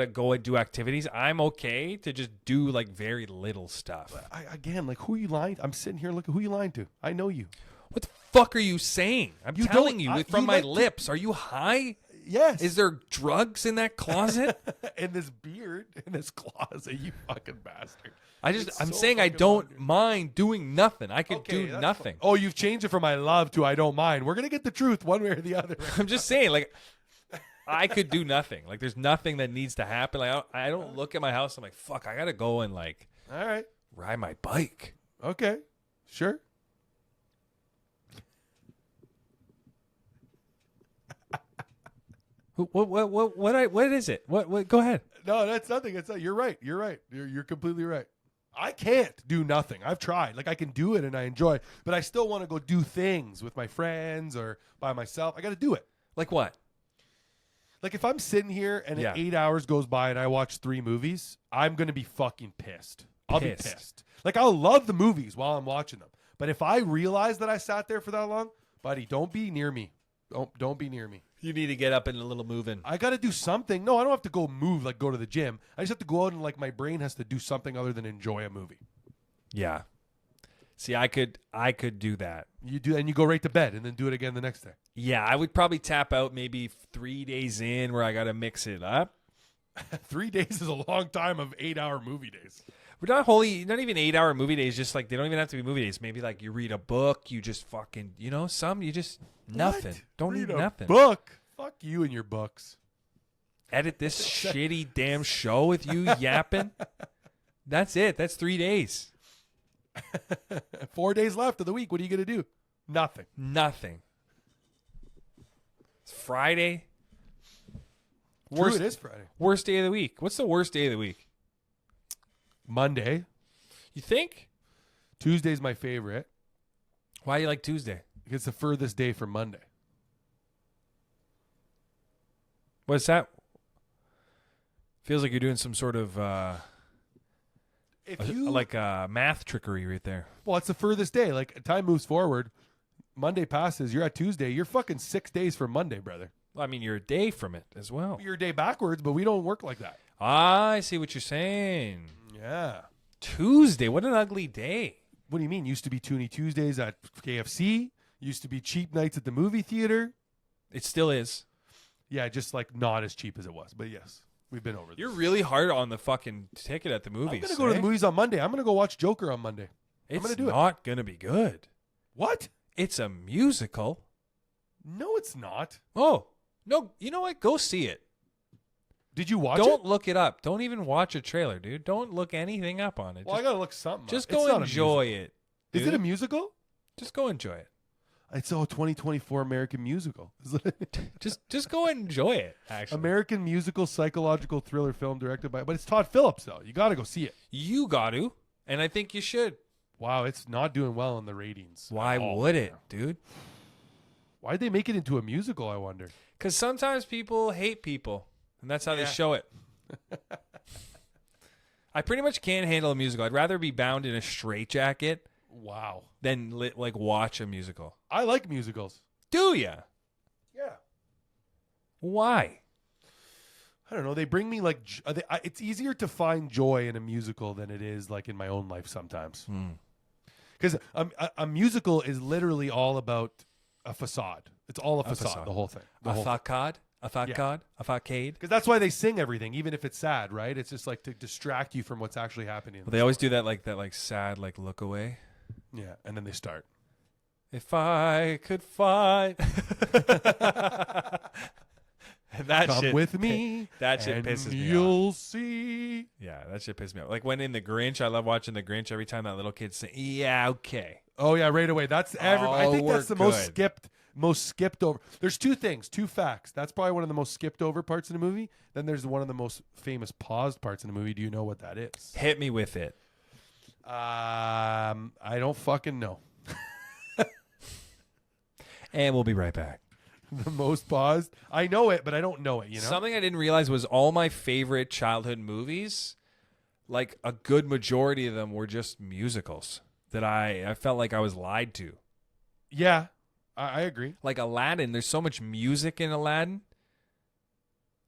S2: go and do activities. I'm okay to just do like very little stuff.
S1: Like who are you lying to? I'm sitting here looking. Who are you lying to? I know you.
S2: What the fuck are you saying? I'm telling you from my lips. Are you high?
S1: Yes.
S2: Is there drugs in that closet?
S1: In this beard, in this closet, you fucking bastard.
S2: I'm saying I don't mind doing nothing. I could do nothing.
S1: Fun. Oh, you've changed it from I love to I don't mind. We're going to get the truth one way or the other.
S2: I'm just saying, like, I could do nothing. Like, there's nothing that needs to happen. Like, I don't look at my house. I'm like, fuck, I got to go and, like,
S1: all right,
S2: ride my bike.
S1: Okay, sure.
S2: What is it? What? Go ahead.
S1: No, that's nothing. You're right. You're completely right. I can't do nothing. I've tried. Like I can do it and I enjoy it, but I still want to go do things with my friends or by myself. I got to do it.
S2: Like what?
S1: Like if I'm sitting here and 8 hours goes by and I watch 3 movies, I'm going to be fucking pissed. I'll be pissed. Like I'll love the movies while I'm watching them. But if I realize that I sat there for that long, buddy, don't be near me. Don't be near me.
S2: You need to get up and a little moving.
S1: I got to do something. No, I don't have to go move, like go to the gym. I just have to go out and like my brain has to do something other than enjoy a movie.
S2: Yeah. See, I could do that.
S1: You do, and you go right to bed and then do it again the next day.
S2: Yeah, I would probably tap out maybe 3 days in where I got to mix it up.
S1: 3 days is a long time of 8-hour movie days.
S2: We're not even 8-hour movie days. Just like they don't even have to be movie days. Maybe like you read a book. You just fucking nothing.
S1: What?
S2: Don't
S1: read
S2: need nothing.
S1: Book. Fuck you and your books.
S2: Edit this shitty damn show with you yapping. That's it. That's 3 days.
S1: 4 days left of the week. What are you gonna do? Nothing.
S2: It's Friday.
S1: True, it is Friday.
S2: Worst day of the week. What's the worst day of the week?
S1: Monday.
S2: You think?
S1: Tuesday's my favorite.
S2: Why do you like Tuesday?
S1: It's the furthest day from Monday.
S2: What's that? Feels like you're doing some sort of math trickery right there.
S1: Well, it's the furthest day. Like time moves forward. Monday passes. You're at Tuesday. You're fucking 6 days from Monday, brother.
S2: Well, I mean, you're a day from it as well.
S1: You're a day backwards, but we don't work like that.
S2: I see what you're saying.
S1: Yeah.
S2: Tuesday. What an ugly day.
S1: What do you mean? Used to be Toonie Tuesdays at KFC. Used to be cheap nights at the movie theater.
S2: It still is.
S1: Yeah, just like not as cheap as it was. But yes, we've been over this.
S2: You're really hard on the fucking ticket at the movies.
S1: I'm going to go to the movies on Monday. I'm going to go watch Joker on Monday. I'm going to do it.
S2: It's not going to be good.
S1: What?
S2: It's a musical.
S1: No, it's not.
S2: Oh, no. You know what? Go see it.
S1: Did you watch it?
S2: Don't look it up. Don't even watch a trailer, dude. Don't look anything up on it.
S1: Well, I got to look something
S2: Just
S1: up.
S2: go enjoy it. Dude.
S1: Is it a musical?
S2: Just go enjoy it.
S1: It's a 2024 American musical.
S2: Just go enjoy it, actually.
S1: American musical psychological thriller film directed by, but it's Todd Phillips, though. You got to go see it.
S2: You got to, and I think you should.
S1: Wow, it's not doing well in the ratings.
S2: Why would it, dude?
S1: Why'd they make it into a musical, I wonder?
S2: Because sometimes people hate people, and that's how they show it. I pretty much can't handle a musical. I'd rather be bound in a straitjacket than watch a musical.
S1: I like musicals.
S2: Do ya?
S1: Yeah.
S2: Why?
S1: I don't know. They bring me it's easier to find joy in a musical than it is like in my own life sometimes. Because a musical is literally all about a facade. It's all a facade. The whole thing.
S2: A facade? A facade?
S1: Because that's why they sing everything, even if it's sad, right? It's just like to distract you from what's actually happening.
S2: Well, they always do that sad look away.
S1: Yeah, and then they start.
S2: If I could find that
S1: Come
S2: shit
S1: with me.
S2: That shit pisses me off.
S1: You'll see.
S2: Yeah, that shit pisses me off. Like when in The Grinch, I love watching The Grinch every time that little kid say, "Yeah, okay."
S1: Oh yeah, right away. That's I think that's the most skipped over. There's two facts. That's probably one of the most skipped over parts of the movie. Then there's one of the most famous paused parts in the movie. Do you know what that is?
S2: Hit me with it.
S1: I don't fucking know.
S2: And we'll be right back.
S1: The most paused. I know it, but I don't know it. You know,
S2: something I didn't realize was all my favorite childhood movies, like a good majority of them were just musicals that I felt like I was lied to.
S1: Yeah, I agree.
S2: Like Aladdin, there's so much music in Aladdin.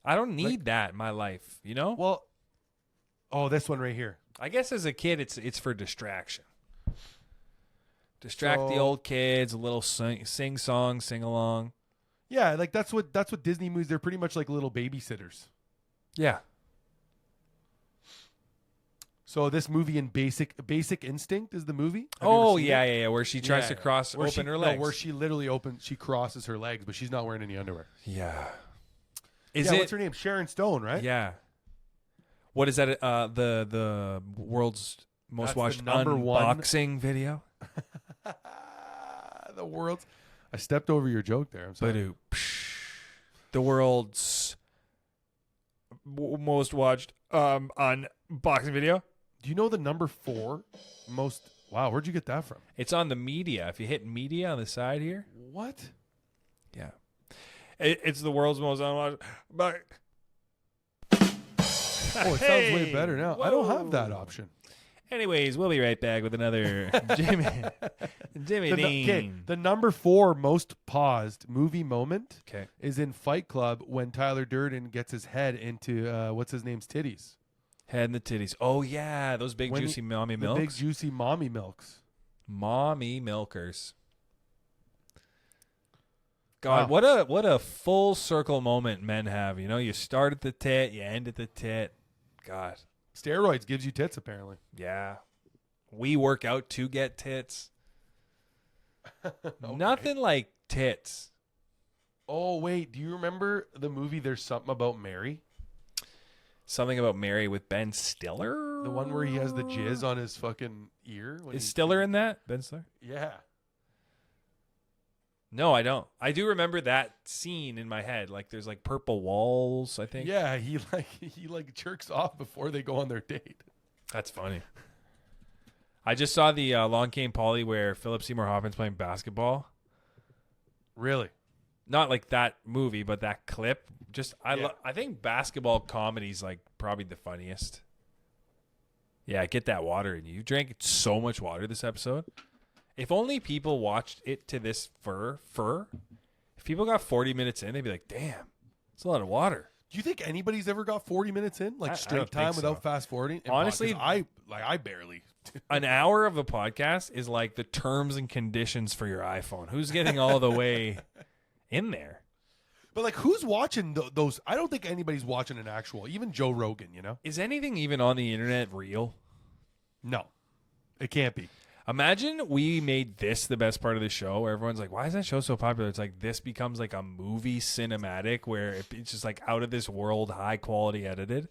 S2: I don't need that in my life, you know?
S1: Well, this one right here.
S2: I guess as a kid, it's for distraction. Distract the old kids, a little sing song, sing along.
S1: Yeah, like that's what Disney movies. They're pretty much like little babysitters.
S2: Yeah.
S1: So this movie in Basic Instinct is the movie.
S2: Yeah, where she tries to open her legs.
S1: No, where she literally she crosses her legs, but she's not wearing any underwear.
S2: Yeah.
S1: What's her name? Sharon Stone, right?
S2: Yeah. What is that? The world's most watched unboxing video.
S1: The world's. I stepped over your joke there. I'm sorry.
S2: The world's most watched unboxing video.
S1: Do you know the number 4 most? Wow, where'd you get that from?
S2: It's on the media. If you hit media on the side here.
S1: What?
S2: Yeah. It's the world's most unwatched. But
S1: it sounds way better now. Whoa. I don't have that option.
S2: Anyways, we'll be right back with another Jimmy Dean.
S1: The number 4 most paused movie moment is in Fight Club when Tyler Durden gets his head into what's his name's titties.
S2: Head in the titties. Oh yeah, those big juicy mommy milks.
S1: The big juicy mommy milks.
S2: Mommy milkers. God, what a full circle moment men have. You know, you start at the tit, you end at the tit. God.
S1: Steroids gives you tits, apparently.
S2: Yeah. We work out to get tits. Nothing like tits.
S1: Oh, wait. Do you remember the movie There's Something About Mary?
S2: Something About Mary with Ben Stiller?
S1: The one where he has the jizz on his fucking ear?
S2: Is Stiller in that? Ben Stiller?
S1: Yeah.
S2: No, I don't. I do remember that scene in my head. Like there's like purple walls, I think.
S1: Yeah, he jerks off before they go on their date.
S2: That's funny. I just saw the Long Came Polly where Philip Seymour Hoffman's playing basketball.
S1: Really?
S2: Not like that movie, but that clip. Just I think basketball comedy's like probably the funniest. Yeah, get that water in you. You drank so much water this episode. If only people watched it to this if people got 40 minutes in, they'd be like, damn, it's a lot of water.
S1: Do you think anybody's ever got 40 minutes in? Like
S2: I
S1: straight
S2: don't
S1: time
S2: think
S1: without
S2: so.
S1: fast forwarding?
S2: Honestly,
S1: I barely.
S2: An hour of a podcast is like the terms and conditions for your iPhone. Who's getting all the way in there?
S1: But like, who's watching those? I don't think anybody's watching an actual, even Joe Rogan, you know?
S2: Is anything even on the internet real?
S1: No, it can't be.
S2: Imagine we made this the best part of the show where everyone's like, why is that show so popular? It's like this becomes like a movie cinematic where it's just like out of this world, high quality edited.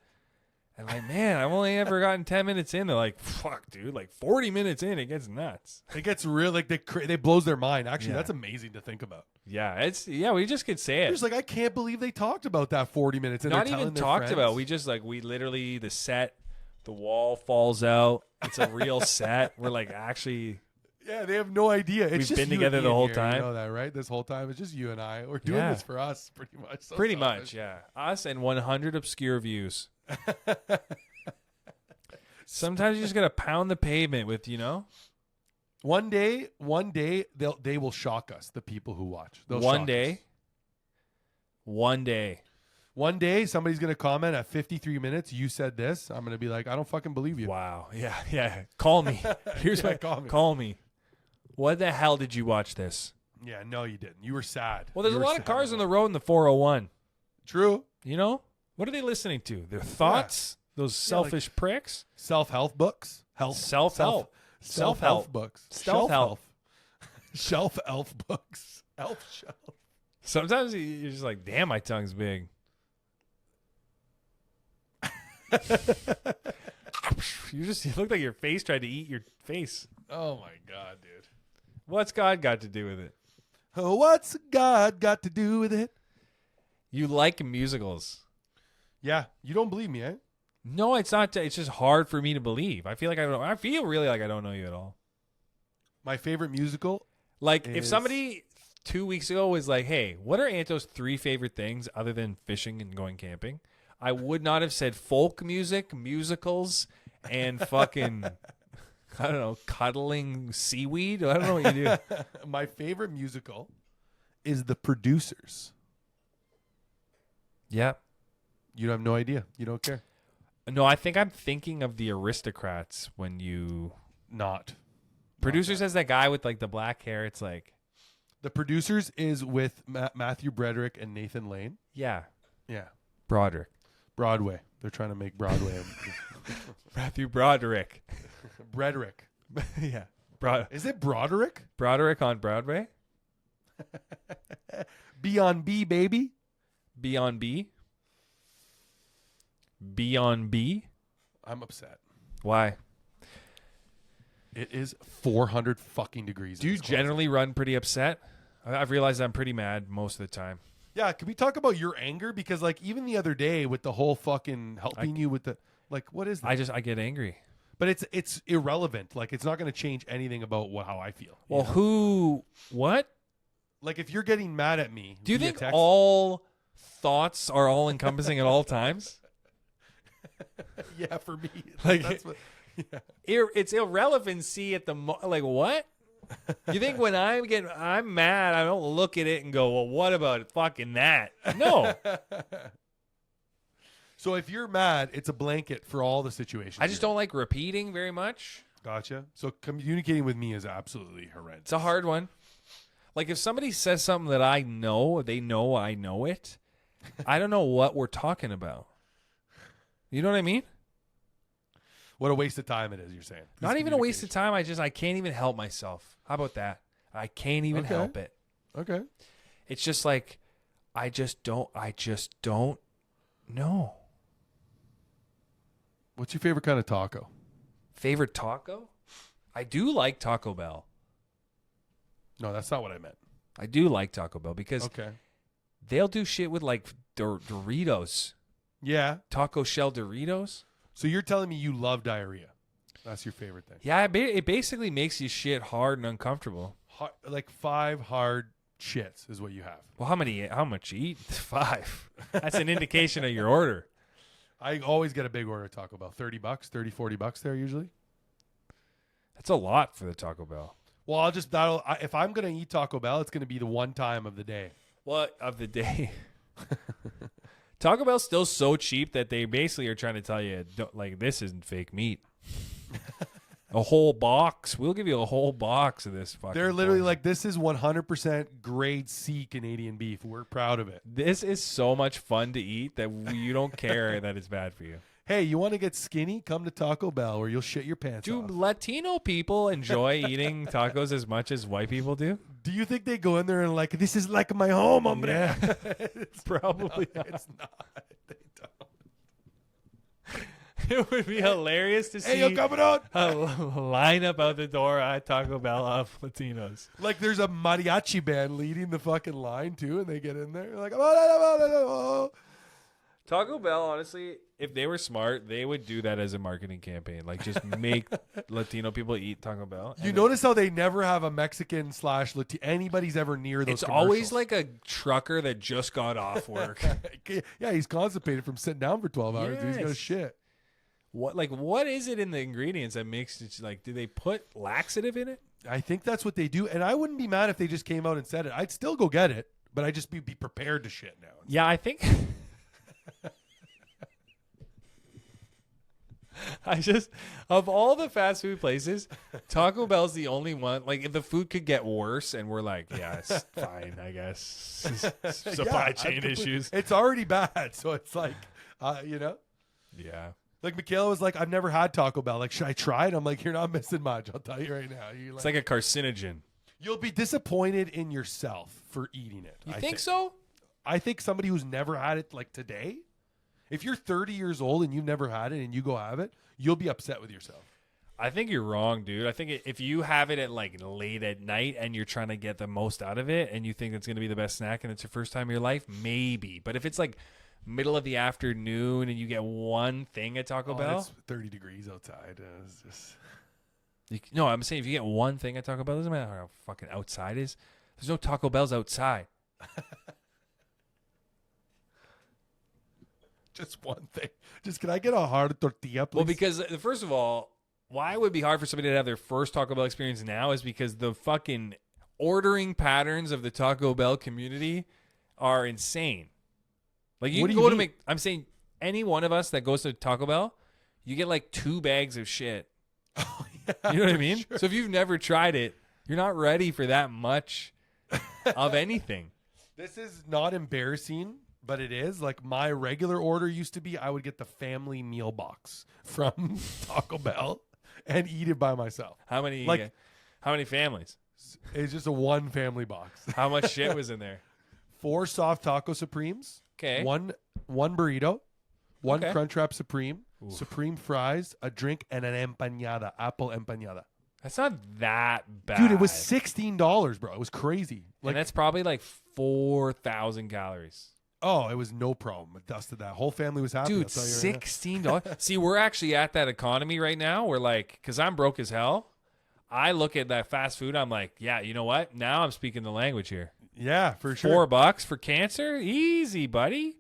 S2: And like, man, I've only ever gotten 10 minutes in. They're like, fuck, dude, like 40 minutes in, it gets nuts.
S1: It gets real, like they blows their mind. Actually, that's amazing to think about.
S2: Yeah, we just could say it.
S1: It's like, I can't believe they talked about that 40 minutes. And
S2: Not
S1: they're
S2: even
S1: telling their
S2: talked
S1: friends.
S2: about. We literally, the set, the wall falls out. It's a real set. We're like, actually.
S1: Yeah, they have no idea. It's
S2: We've
S1: just
S2: been
S1: you
S2: together
S1: and
S2: the
S1: me
S2: whole
S1: here,
S2: time.
S1: You know that, right? This whole time, it's just you and I. We're doing
S2: Yeah.
S1: this for us, pretty much. So
S2: Pretty
S1: selfish.
S2: much, yeah. Us and 100 obscure views. Sometimes you just got to pound the pavement with,
S1: One day they will shock us, the people who watch. They'll
S2: One
S1: shock
S2: day.
S1: us.
S2: One day,
S1: somebody's going to comment at 53 minutes, you said this. I'm going to be like, I don't fucking believe you.
S2: Wow. Yeah. Call me. Here's
S1: Yeah,
S2: my
S1: call me.
S2: What the hell did you watch this?
S1: Yeah, no, you didn't. You were sad.
S2: Well, there's
S1: You
S2: a
S1: were
S2: lot of
S1: sad.
S2: cars on the road in the 401.
S1: True.
S2: What are they listening to? Their thoughts? Those selfish pricks?
S1: Self-help books.
S2: Self-help.
S1: Self-help books.
S2: Self-help.
S1: Shelf-elf books. Elf shelf.
S2: Sometimes you're just like, damn, my tongue's big. You look like your face tried to eat your face.
S1: Oh, my God, dude.
S2: What's God got to do with it?
S1: Oh, what's God got to do with it?
S2: You like musicals.
S1: Yeah, you don't believe me, eh?
S2: No, it's not. It's just hard for me to believe. I feel really like I don't know you at all.
S1: My favorite musical.
S2: Like if somebody 2 weeks ago was like, hey, what are Anto's 3 favorite things other than fishing and going camping? I would not have said folk music, musicals, and fucking, I don't know, cuddling seaweed. I don't know what you do.
S1: My favorite musical is The Producers.
S2: Yeah.
S1: You have no idea. You don't care.
S2: No, I think I'm thinking of the Aristocrats when you...
S1: Not.
S2: Producers has that guy with like the black hair. It's like...
S1: The Producers is with Matthew Broderick and Nathan Lane.
S2: Yeah.
S1: Yeah.
S2: Broderick.
S1: Broadway. They're trying to make Broadway.
S2: Matthew Broderick.
S1: Broderick.
S2: Yeah.
S1: Is it Broderick?
S2: Broderick on Broadway?
S1: B on B, baby.
S2: B on B? B on B?
S1: I'm upset.
S2: Why?
S1: It is 400 fucking degrees.
S2: Do you generally run pretty upset? I've realized I'm pretty mad most of the time.
S1: Yeah, can we talk about your anger? Because like even the other day with the whole fucking helping you with the like, what is that?
S2: I get angry.
S1: But it's irrelevant. Like it's not going to change anything about how I feel.
S2: Well, what?
S1: Like if you're getting mad at me,
S2: Do you
S1: via
S2: think
S1: text,
S2: all thoughts are all encompassing at all times?
S1: yeah, for me,
S2: Like-
S1: that's what. Yeah.
S2: It's irrelevancy at the like what? You think when I'm mad, I don't look at it and go, well, what about fucking that? No,
S1: So if you're mad, it's a blanket for all the situations.
S2: I just don't like repeating very much.
S1: Gotcha. So communicating with me is absolutely horrendous.
S2: It's a hard one. Like if somebody says something that I know, they know I know it. I don't know what we're talking about. You know what I mean?
S1: What a waste of time it is, you're saying.
S2: Not even a waste of time. I can't even help myself. How about that? I can't even
S1: Okay.
S2: help it.
S1: Okay.
S2: It's just like I just don't know.
S1: What's your favorite kind of taco?
S2: Favorite taco? I do like Taco Bell.
S1: No, that's not what I meant.
S2: I do like Taco Bell because
S1: Okay.
S2: they'll do shit with like Doritos.
S1: Yeah.
S2: Taco shell Doritos.
S1: So you're telling me you love diarrhea? That's your favorite thing.
S2: Yeah, it basically makes you shit hard and uncomfortable.
S1: Like 5 hard shits is what you have.
S2: Well, how much you eat? 5. That's an indication of your order.
S1: I always get a big order at Taco Bell. $30, $40 there usually.
S2: That's a lot for the Taco Bell.
S1: Well, if I'm going to eat Taco Bell, it's going to be the one time of the day.
S2: What of the day? Taco Bell's still so cheap that they basically are trying to tell you, this isn't fake meat. A whole box. We'll give you a whole box of this fucking
S1: They're literally like, this is 100% grade C Canadian beef. We're proud of it.
S2: This is so much fun to eat that you don't care that it's bad for you.
S1: Hey, you want to get skinny? Come to Taco Bell or you'll shit your pants off.
S2: Do Latino people enjoy eating tacos as much as white people do?
S1: Do you think they go in there and like, this is like my home, hombre?
S2: Yeah. Probably not.
S1: It's not. They don't.
S2: It would be hilarious to see
S1: Hey, you coming out?
S2: a lineup out the door at Taco Bell of Latinos.
S1: Like there's a mariachi band leading the fucking line too, and they get in there like,
S2: Taco Bell, honestly, if they were smart, they would do that as a marketing campaign. Like, just make Latino people eat Taco Bell.
S1: You notice how they never have a Mexican / anybody's ever near those.
S2: It's always like a trucker that just got off work.
S1: Yeah, he's constipated from sitting down for 12 hours. Yes. He's got shit.
S2: What is it in the ingredients that makes it like? Do they put laxative in it?
S1: I think that's what they do, and I wouldn't be mad if they just came out and said it. I'd still go get it, but I'd just be prepared to shit now.
S2: Yeah, I think. Of all the fast food places, Taco Bell's the only one. Like, if the food could get worse, and we're like, yeah, it's fine, I guess. Supply chain issues.
S1: It's already bad, so it's like,
S2: Yeah.
S1: Like, Michaela was like, I've never had Taco Bell. Like, should I try it? I'm like, you're not missing much. I'll tell you right now.
S2: It's like a carcinogen.
S1: You'll be disappointed in yourself for eating it.
S2: You think so?
S1: I think somebody who's never had it, like today, if you're 30 years old and you've never had it and you go have it, you'll be upset with yourself.
S2: I think you're wrong, dude. I think if you have it at like late at night and you're trying to get the most out of it and you think it's going to be the best snack and it's your first time in your life, maybe. But if it's like middle of the afternoon and you get one thing at Taco Bell.
S1: It's 30 degrees outside. It's just...
S2: No, I'm saying if you get one thing at Taco Bell, doesn't matter how fucking outside is. There's no Taco Bells outside.
S1: Just one thing. Just, can I get a hard tortilla, please?
S2: Well, because first of all, why it would be hard for somebody to have their first Taco Bell experience now is because the fucking ordering patterns of the Taco Bell community are insane. Like, you can go to make. I'm saying any one of us that goes to Taco Bell, you get like 2 bags of shit.
S1: Oh, yeah,
S2: you know what I mean?
S1: Sure.
S2: So if you've never tried it, you're not ready for that much of anything.
S1: This is not embarrassing, but it is. Like, my regular order used to be I would get the family meal box from Taco Bell and eat it by myself.
S2: How many families?
S1: It's just a one family box.
S2: How much shit was in there?
S1: 4 soft taco supremes.
S2: Okay.
S1: One burrito. One Crunchwrap Supreme. Oof. Supreme fries, a drink, and an empanada, apple empanada.
S2: That's not that bad.
S1: Dude, it was $16, bro. It was crazy.
S2: Like, and that's probably like 4,000 calories.
S1: Oh, it was no problem. It dusted that. Whole family was happy.
S2: Dude, $16. See, we're actually at that economy right now. We're like, because I'm broke as hell. I look at that fast food. I'm like, yeah, you know what? Now I'm speaking the language here.
S1: Yeah, for sure.
S2: $4 for cancer? Easy, buddy.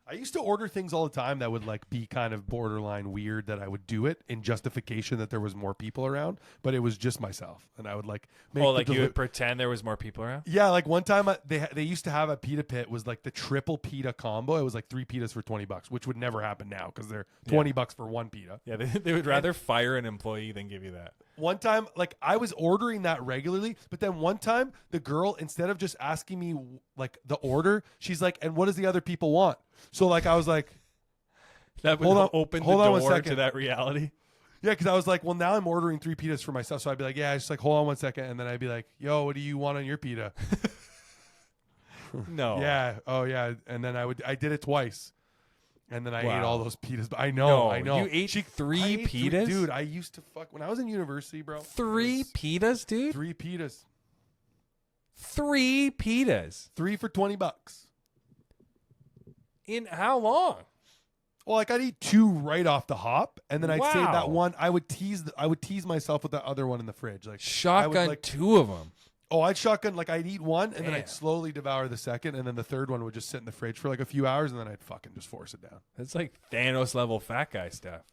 S1: I used to order things all the time that would like be kind of borderline weird that I would do it in justification that there was more people around, but it was just myself, and I would like make
S2: you would pretend there was more people around.
S1: Yeah, like one time they used to have a pita pit was like the triple pita combo. It was like 3 pitas for $20, which would never happen now because they're $20 for 1 pita.
S2: Yeah, they would rather fire an employee than give you that.
S1: One time, like, I was ordering that regularly, but then one time the girl, instead of just asking me like the order, she's like, "And what does the other people want?" So like I was like,
S2: that would open the door to that reality.
S1: Yeah, because I was like, well, now I'm ordering 3 pitas for myself, so I'd be like, yeah, just like hold on one second, and then I'd be like, yo, what do you want on your pita?
S2: No.
S1: Yeah. Oh yeah. And then I did it twice. And then I ate all those pitas. But I know.
S2: You ate 3 pitas?
S1: Dude, I used to when I was in university, bro.
S2: 3 pitas, dude?
S1: 3 pitas.
S2: 3 pitas.
S1: 3 for $20.
S2: In how long?
S1: Well, like I'd eat 2 right off the hop, and then I'd save that one. I would tease myself with the other one in the fridge. Like
S2: shotgun, like, 2 of them.
S1: Oh, I'd shotgun, like I'd eat one and then
S2: Damn.
S1: I'd slowly devour the second, and then the third one would just sit in the fridge for like a few hours, and then I'd fucking just force it down.
S2: That's like Thanos level fat guy stuff.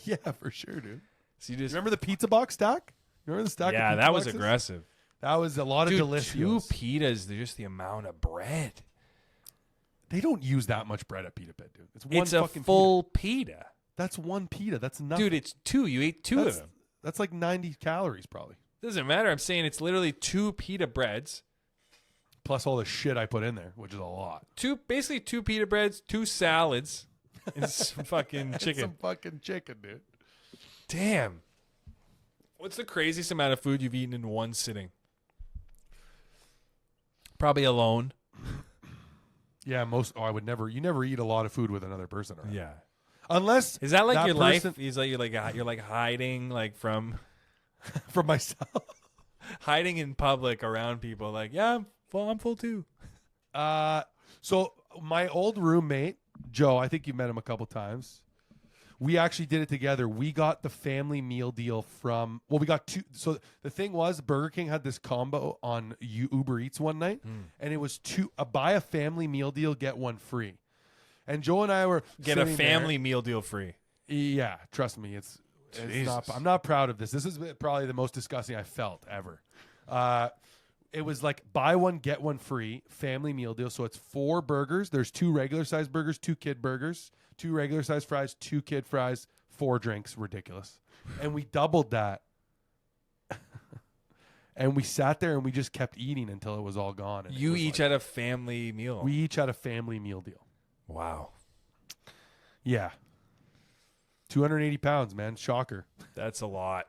S1: Yeah, for sure, dude.
S2: So you just
S1: Remember the pizza box stack? You remember the stack?
S2: Yeah,
S1: of pizza
S2: that was
S1: boxes?
S2: aggressive.
S1: That was a lot of
S2: Dude,
S1: delicious.
S2: 2 pitas, just the amount of bread.
S1: They don't use that much bread at Pita Pit, dude. It's one
S2: It's a
S1: fucking
S2: full pita.
S1: That's one pita. That's nothing.
S2: Dude, it's 2. You ate 2 of them.
S1: That's like 90 calories probably.
S2: Doesn't matter. I'm saying it's literally 2 pita breads.
S1: Plus all the shit I put in there, which is a lot.
S2: Basically 2 pita breads, 2 salads, and some fucking chicken.
S1: Some fucking chicken, dude.
S2: Damn. What's the craziest amount of food you've eaten in one sitting? Probably alone.
S1: Yeah, I would never. You never eat a lot of food with another person around.
S2: Yeah.
S1: Unless
S2: is that like your
S1: person,
S2: life? Is like you're like hiding like from
S1: myself,
S2: hiding in public around people. Like, yeah, I'm full too.
S1: So my old roommate Joe, I think you met him a couple times. We actually did it together. We got the family meal deal from, we got 2. So the thing was, Burger King had this combo on Uber Eats one night, and it was buy a family meal deal, get one free. And Joe and I were
S2: get a family meal deal free.
S1: Yeah, trust me, it's not. I'm not proud of this. This is probably the most disgusting I felt ever. It was like buy one get one free family meal deal. So it's 4 burgers. There's 2 regular size burgers, 2 kid burgers, 2 regular size fries, 2 kid fries, 4 drinks. Ridiculous. And we doubled that. And we sat there and we just kept eating until it was all gone. And
S2: you each had a family meal.
S1: We each had a family meal deal.
S2: Wow.
S1: Yeah. 280 pounds, man. Shocker.
S2: That's a lot.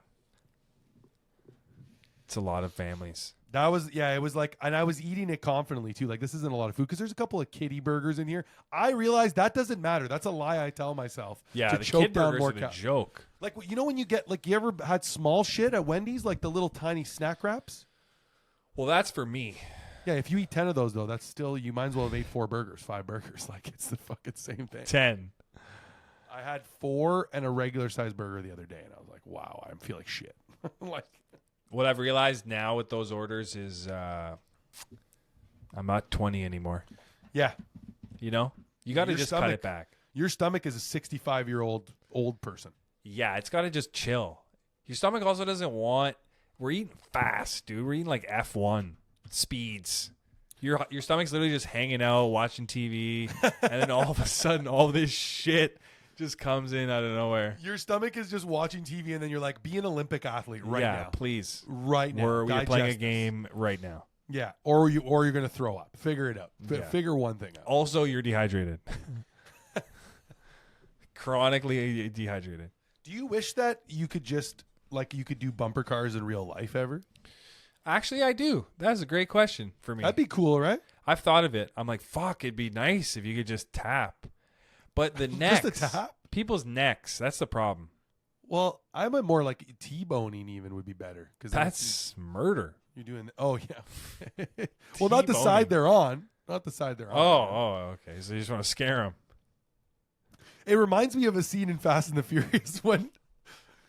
S2: It's a lot of families.
S1: That was, it was like, and I was eating it confidently too. Like, this isn't a lot of food because there's a couple of kiddie burgers in here. I realized that doesn't matter. That's a lie I tell myself.
S2: Yeah,
S1: to
S2: the
S1: choke
S2: kid
S1: down
S2: burgers
S1: more
S2: are the joke.
S1: Like, you know when you get, like, you ever had small shit at Wendy's, like the little tiny snack wraps?
S2: Well, that's for me.
S1: Yeah, if you eat 10 of those, though, that's still, you might as well have ate 4 burgers, 5 burgers. Like, it's the fucking same thing.
S2: 10.
S1: I had 4 and a regular size burger the other day, and I was like, wow, I feel like shit. Like,
S2: what I've realized now with those orders is I'm not 20 anymore.
S1: Yeah.
S2: You know? You got to just cut it back.
S1: Your stomach is a 65-year-old old person.
S2: Yeah, it's got to just chill. Your stomach also doesn't want... We're eating fast, dude. We're eating like F1 speeds. Your stomach's literally just hanging out, watching TV, and then all of a sudden, all this shit just comes in out of nowhere.
S1: Your stomach is just watching TV, and then you're like, be an Olympic athlete right now.
S2: Yeah, please.
S1: Right now.
S2: We're playing a game right now.
S1: Yeah, or you're going to throw up. Figure it out. Figure one thing out.
S2: Also, you're dehydrated. Chronically dehydrated.
S1: Do you wish that you could just, like, you could do bumper cars in real life ever?
S2: Actually, I do. That's a great question for me.
S1: That'd be cool, right?
S2: I've thought of it. I'm like, fuck, it'd be nice if you could just tap. But the necks.
S1: Just a tap?
S2: People's necks. That's the problem.
S1: Well, I'm a more like T-boning even would be better. Cause
S2: that's murder.
S1: You're doing, yeah. Well, not the side they're on. Not the side they're on.
S2: Oh, okay. So you just want to scare them.
S1: It reminds me of a scene in Fast and the Furious when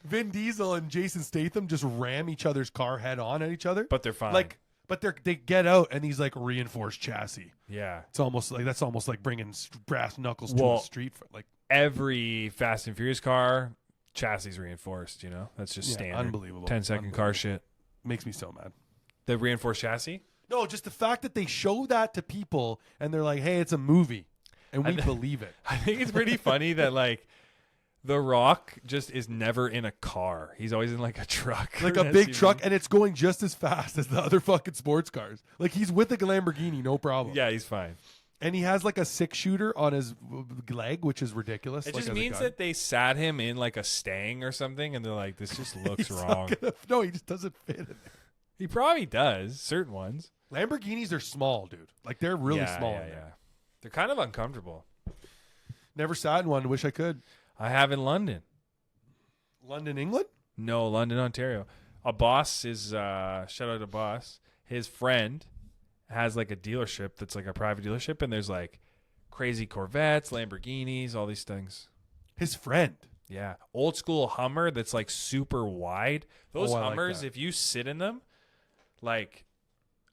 S1: Vin Diesel and Jason Statham just ram each other's car head on at each other.
S2: But they're fine.
S1: But they get out and he's like reinforced chassis.
S2: Yeah.
S1: It's almost like bringing brass knuckles to a street. Like
S2: every Fast and Furious car, chassis reinforced, you know? That's just standard.
S1: Unbelievable.
S2: 10-second car shit.
S1: Makes me so mad.
S2: The reinforced chassis?
S1: No, just the fact that they show that to people and they're like, hey, it's a movie. And we believe it.
S2: I think it's pretty funny that, like, The Rock just is never in a car. He's always in, like, a truck.
S1: Like a big truck, and it's going just as fast as the other fucking sports cars. Like, he's with a Lamborghini, no problem.
S2: Yeah, he's fine.
S1: And he has, like, a 6-shooter on his leg, which is ridiculous.
S2: It just means that they sat him in, like, a Stang or something, and they're like, this just looks wrong.
S1: No, he just doesn't fit in there.
S2: He probably does, certain ones.
S1: Lamborghinis are small, dude. Like, they're really small. Yeah.
S2: They're kind of uncomfortable.
S1: Never sat in one. Wish I could.
S2: I have in London.
S1: London, England?
S2: No, London, Ontario. A boss is, shout out to boss, his friend has like a dealership that's like a private dealership, and there's like crazy Corvettes, Lamborghinis, all these things.
S1: His friend?
S2: Yeah. Old school Hummer that's like super wide. Those Hummers,
S1: like
S2: if you sit in them, like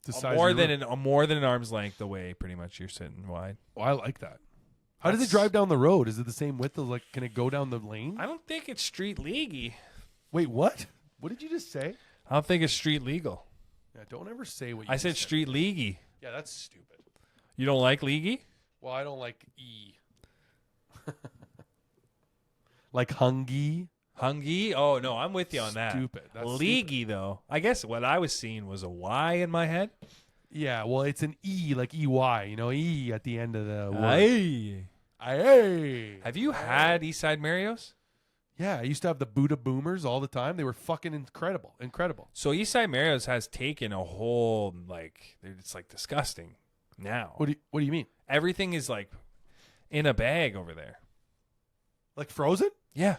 S1: The size
S2: more
S1: of
S2: than
S1: your room.
S2: more than an arm's length away. Pretty much, you're sitting wide.
S1: Oh, I like that. How does it drive down the road? Is it the same width as, like, can it go down the lane?
S2: I don't think it's street leagy.
S1: Wait, what? What did you just say?
S2: I don't think it's street legal.
S1: Yeah, don't ever say what you
S2: I said street leagy.
S1: Yeah, that's stupid.
S2: You don't like leagy?
S1: Well, I don't like E. Like hungy.
S2: Hungy? Oh, no, I'm with you on that.
S1: Stupid. That's
S2: Leagy, though. I guess what I was seeing was a Y in my head.
S1: Yeah, well, it's an E, like EY, you know, E at the end of the word.
S2: Aye.
S1: Aye.
S2: Have you had Eastside Mario's?
S1: Yeah, I used to have the Buddha Boomers all the time. They were fucking incredible. Incredible.
S2: So Eastside Mario's has taken a whole, like, it's like disgusting now.
S1: What do you mean?
S2: Everything is like in a bag over there.
S1: Like frozen?
S2: Yeah.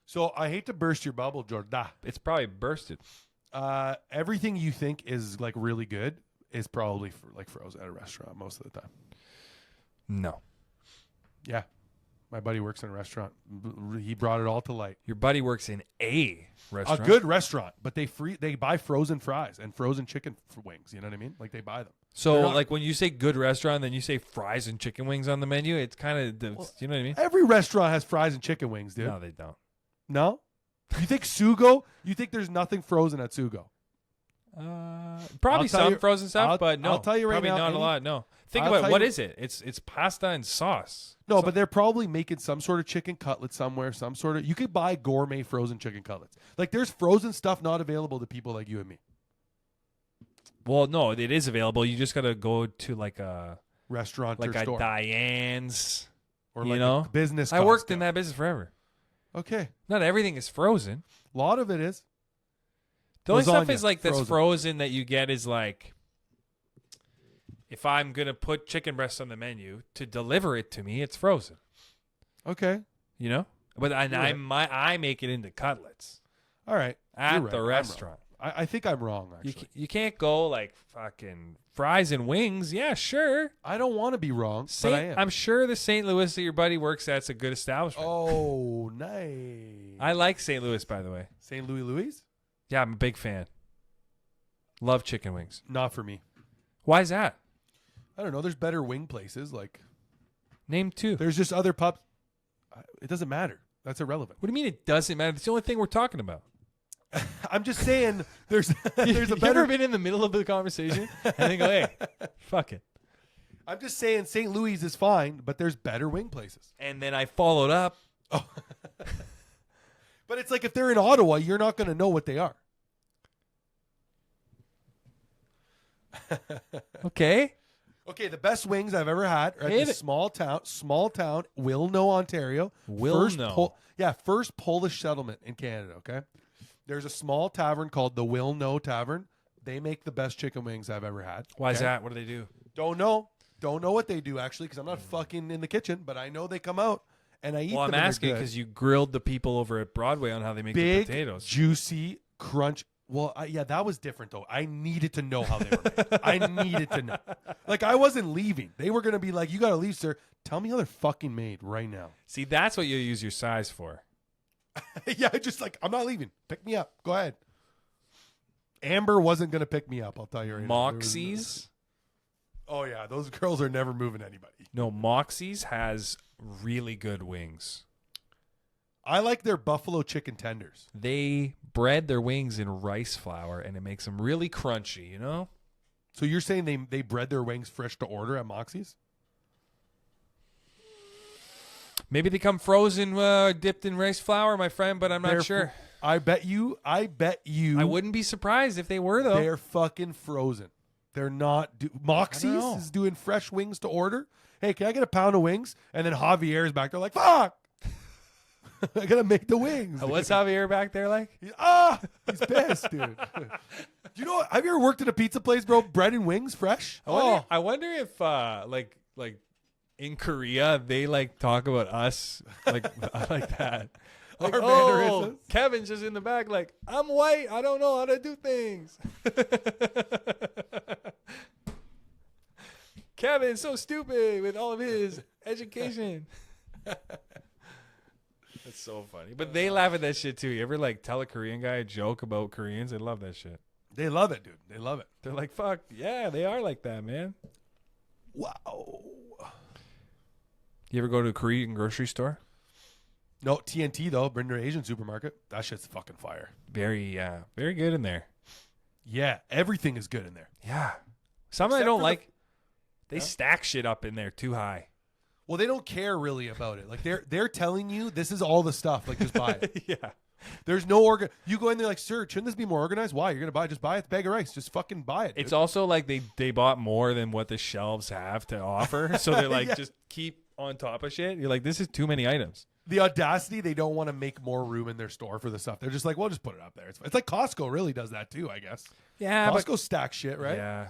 S1: So I hate to burst your bubble, Jordan.
S2: It's probably bursted.
S1: Everything you think is like really good is probably like frozen at a restaurant most of the time.
S2: No.
S1: Yeah. My buddy works in a restaurant. He brought it all to light.
S2: Your buddy works in a restaurant.
S1: A good restaurant, but they buy frozen fries and frozen chicken wings. You know what I mean? Like they buy them.
S2: So like when you say good restaurant, then you say fries and chicken wings on the menu. It's kind of, you know what I mean?
S1: Every restaurant has fries and chicken wings, dude.
S2: No, they don't.
S1: No? You think Sugo? You think there's nothing frozen at Sugo?
S2: Probably some frozen stuff, but no.
S1: I'll tell you right
S2: probably
S1: now,
S2: not a lot. No. Think
S1: I'll
S2: about
S1: tell
S2: what
S1: you-
S2: is it? It's pasta and sauce.
S1: No, but they're probably making some sort of chicken cutlet somewhere, some sort of. You could buy gourmet frozen chicken cutlets. Like there's frozen stuff not available to people like you and me.
S2: Well, no, it is available. You just got to go to like a
S1: Restaurant
S2: like
S1: or
S2: a
S1: store.
S2: Diane's.
S1: Or
S2: you
S1: like
S2: know?
S1: a business.
S2: I worked
S1: Costco.
S2: in that business forever.
S1: Okay.
S2: Not everything is frozen.
S1: A lot of it is.
S2: The only stuff
S1: Lasagna,
S2: is like that's
S1: frozen.
S2: frozen that you get is like if I'm gonna put chicken breasts on the menu to deliver it to me, it's frozen.
S1: Okay.
S2: You know, but
S1: You're right.
S2: I make it into cutlets
S1: All right.
S2: at
S1: You're
S2: the
S1: right. I'm
S2: restaurant.
S1: I think I'm wrong,
S2: You
S1: actually.
S2: you can't go like fucking fries and wings. Yeah, sure.
S1: I don't want to be wrong, but I am.
S2: I'm sure the St. Louis that your buddy works at's a good establishment.
S1: Oh, nice.
S2: I like St. Louis, by the way.
S1: St. Louis?
S2: Yeah, I'm a big fan. Love chicken wings.
S1: Not for me.
S2: Why is that?
S1: I don't know. There's better wing places. Like,
S2: Name two.
S1: there's just other pubs. It doesn't matter. That's irrelevant.
S2: What do you mean it doesn't matter? It's the only thing we're talking about.
S1: I'm just saying there's a
S2: You
S1: better.
S2: ever been in the middle of the conversation and then go, hey, fuck it.
S1: I'm just saying St. Louis is fine, but there's better wing places.
S2: And then I followed up.
S1: Oh. But it's like if they're in Ottawa, you're not going to know what they are.
S2: Okay.
S1: Okay, the best wings I've ever had are at
S2: Hit
S1: this
S2: it.
S1: small town, Wilno, Ontario.
S2: Wilno.
S1: First Polish settlement in Canada, okay? There's a small tavern called the Wilno Tavern. They make the best chicken wings I've ever had.
S2: Why is
S1: okay?
S2: that? What do they do?
S1: Don't know. Don't know what they do, actually, because I'm not fucking in the kitchen, but I know they come out, and I eat
S2: Well,
S1: them.
S2: I'm
S1: and
S2: asking
S1: they're good.
S2: because you grilled the people over at Broadway on how they make
S1: Big,
S2: the potatoes.
S1: juicy, crunch. Well, yeah, that was different, though. I needed to know how they were made. I needed to know. Like, I wasn't leaving. They were going to be like, you got to leave, sir. Tell me how they're fucking made right now.
S2: See, that's what you use your size for.
S1: Yeah, just like, I'm not leaving. Pick me up. Go ahead. Amber wasn't going to pick me up, I'll tell you right now.
S2: Moxie's?
S1: Oh, yeah. Those girls are never moving anybody.
S2: No, Moxie's has really good wings.
S1: I like their buffalo chicken tenders.
S2: They bread their wings in rice flour, and it makes them really crunchy, you know?
S1: So you're saying they bread their wings fresh to order at Moxie's?
S2: Maybe they come frozen, dipped in rice flour, my friend, but I'm not sure.
S1: I bet you.
S2: I wouldn't be surprised if they were, though.
S1: They're fucking frozen. They're not. Moxie's is doing fresh wings to order. Hey, can I get a pound of wings? And then Javier's back there like, fuck. I gotta make the wings.
S2: What's Javier back there like?
S1: He's pissed, dude. You know what? Have you ever worked at a pizza place, bro? Bread and wings fresh?
S2: I wonder if like in Korea they like talk about us like like that. Like,
S1: Our mannerisms.
S2: Kevin's just in the back like, I'm white, I don't know how to do things. Kevin's so stupid with all of his education. That's so funny. But they laugh at that shit too. You ever like tell a Korean guy a joke about Koreans? They love that shit.
S1: They love it, dude. They love it.
S2: They're like, fuck, yeah, they are like that, man.
S1: Wow.
S2: You ever go to a Korean grocery store?
S1: No, TNT, though. Brinder Asian supermarket. That shit's fucking fire.
S2: Very good in there.
S1: Yeah, everything is good in there.
S2: Yeah. Something I don't like, they stack shit up in there too high.
S1: Well, they don't care really about it. Like they're telling you this is all the stuff. Like just buy it.
S2: Yeah.
S1: There's no You go in there like, sir, shouldn't this be more organized? Why? You're gonna just buy it. Bag of rice. Just fucking buy it. Dude.
S2: It's also like they bought more than what the shelves have to offer, so they're like just keep on top of shit. You're like, this is too many items.
S1: The audacity, they don't want to make more room in their store for the stuff. They're just like, well, just put it up there. It's like Costco really does that too, I guess.
S2: Yeah,
S1: Costco stacks shit, right?
S2: Yeah,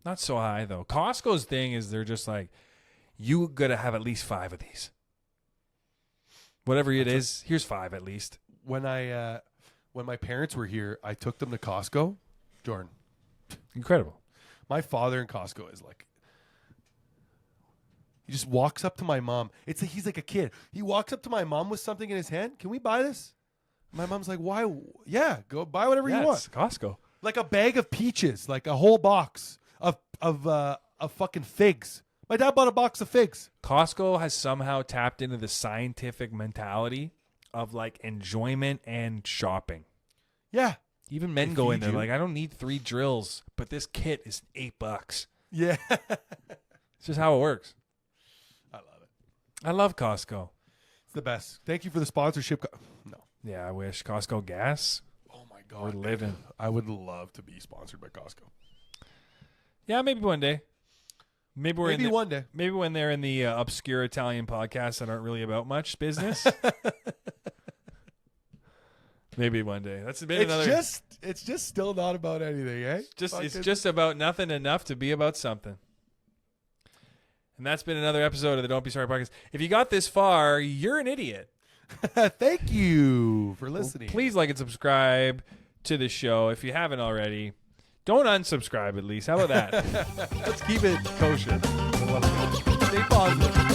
S2: not so high though. Costco's thing is they're just like, you gotta have at least 5 of these. Whatever it is, here's 5 at least.
S1: When my parents were here, I took them to Costco. Jordan,
S2: Incredible.
S1: my father in Costco is like, he just walks up to my mom. He's like a kid. He walks up to my mom with something in his hand. Can we buy this? My mom's like, why? Yeah, go buy whatever you want.
S2: It's Costco.
S1: Like a bag of peaches, like a whole box of fucking figs. My dad bought a box of figs.
S2: Costco has somehow tapped into the scientific mentality of like enjoyment and shopping.
S1: Yeah.
S2: Even men go in there like, I don't need 3 drills, but this kit is $8.
S1: Yeah.
S2: It's just how it works.
S1: I love it.
S2: I love Costco.
S1: It's the best. Thank you for the sponsorship. No.
S2: Yeah, I wish. Costco gas.
S1: Oh my God.
S2: We're living.
S1: I would love to be sponsored by Costco.
S2: Yeah, maybe one day. Maybe
S1: one day.
S2: Maybe when they're in the obscure Italian podcasts that aren't really about much business. Maybe one day. That's been another.
S1: It's just still not about anything, eh?
S2: It's just about nothing enough to be about something. And that's been another episode of the Don't Be Sorry podcast. If you got this far, you're an idiot.
S1: Thank you for listening.
S2: Well, please like and subscribe to the show if you haven't already. Don't unsubscribe at least. How about that?
S1: Let's keep it kosher.
S2: I love it.
S1: Stay positive.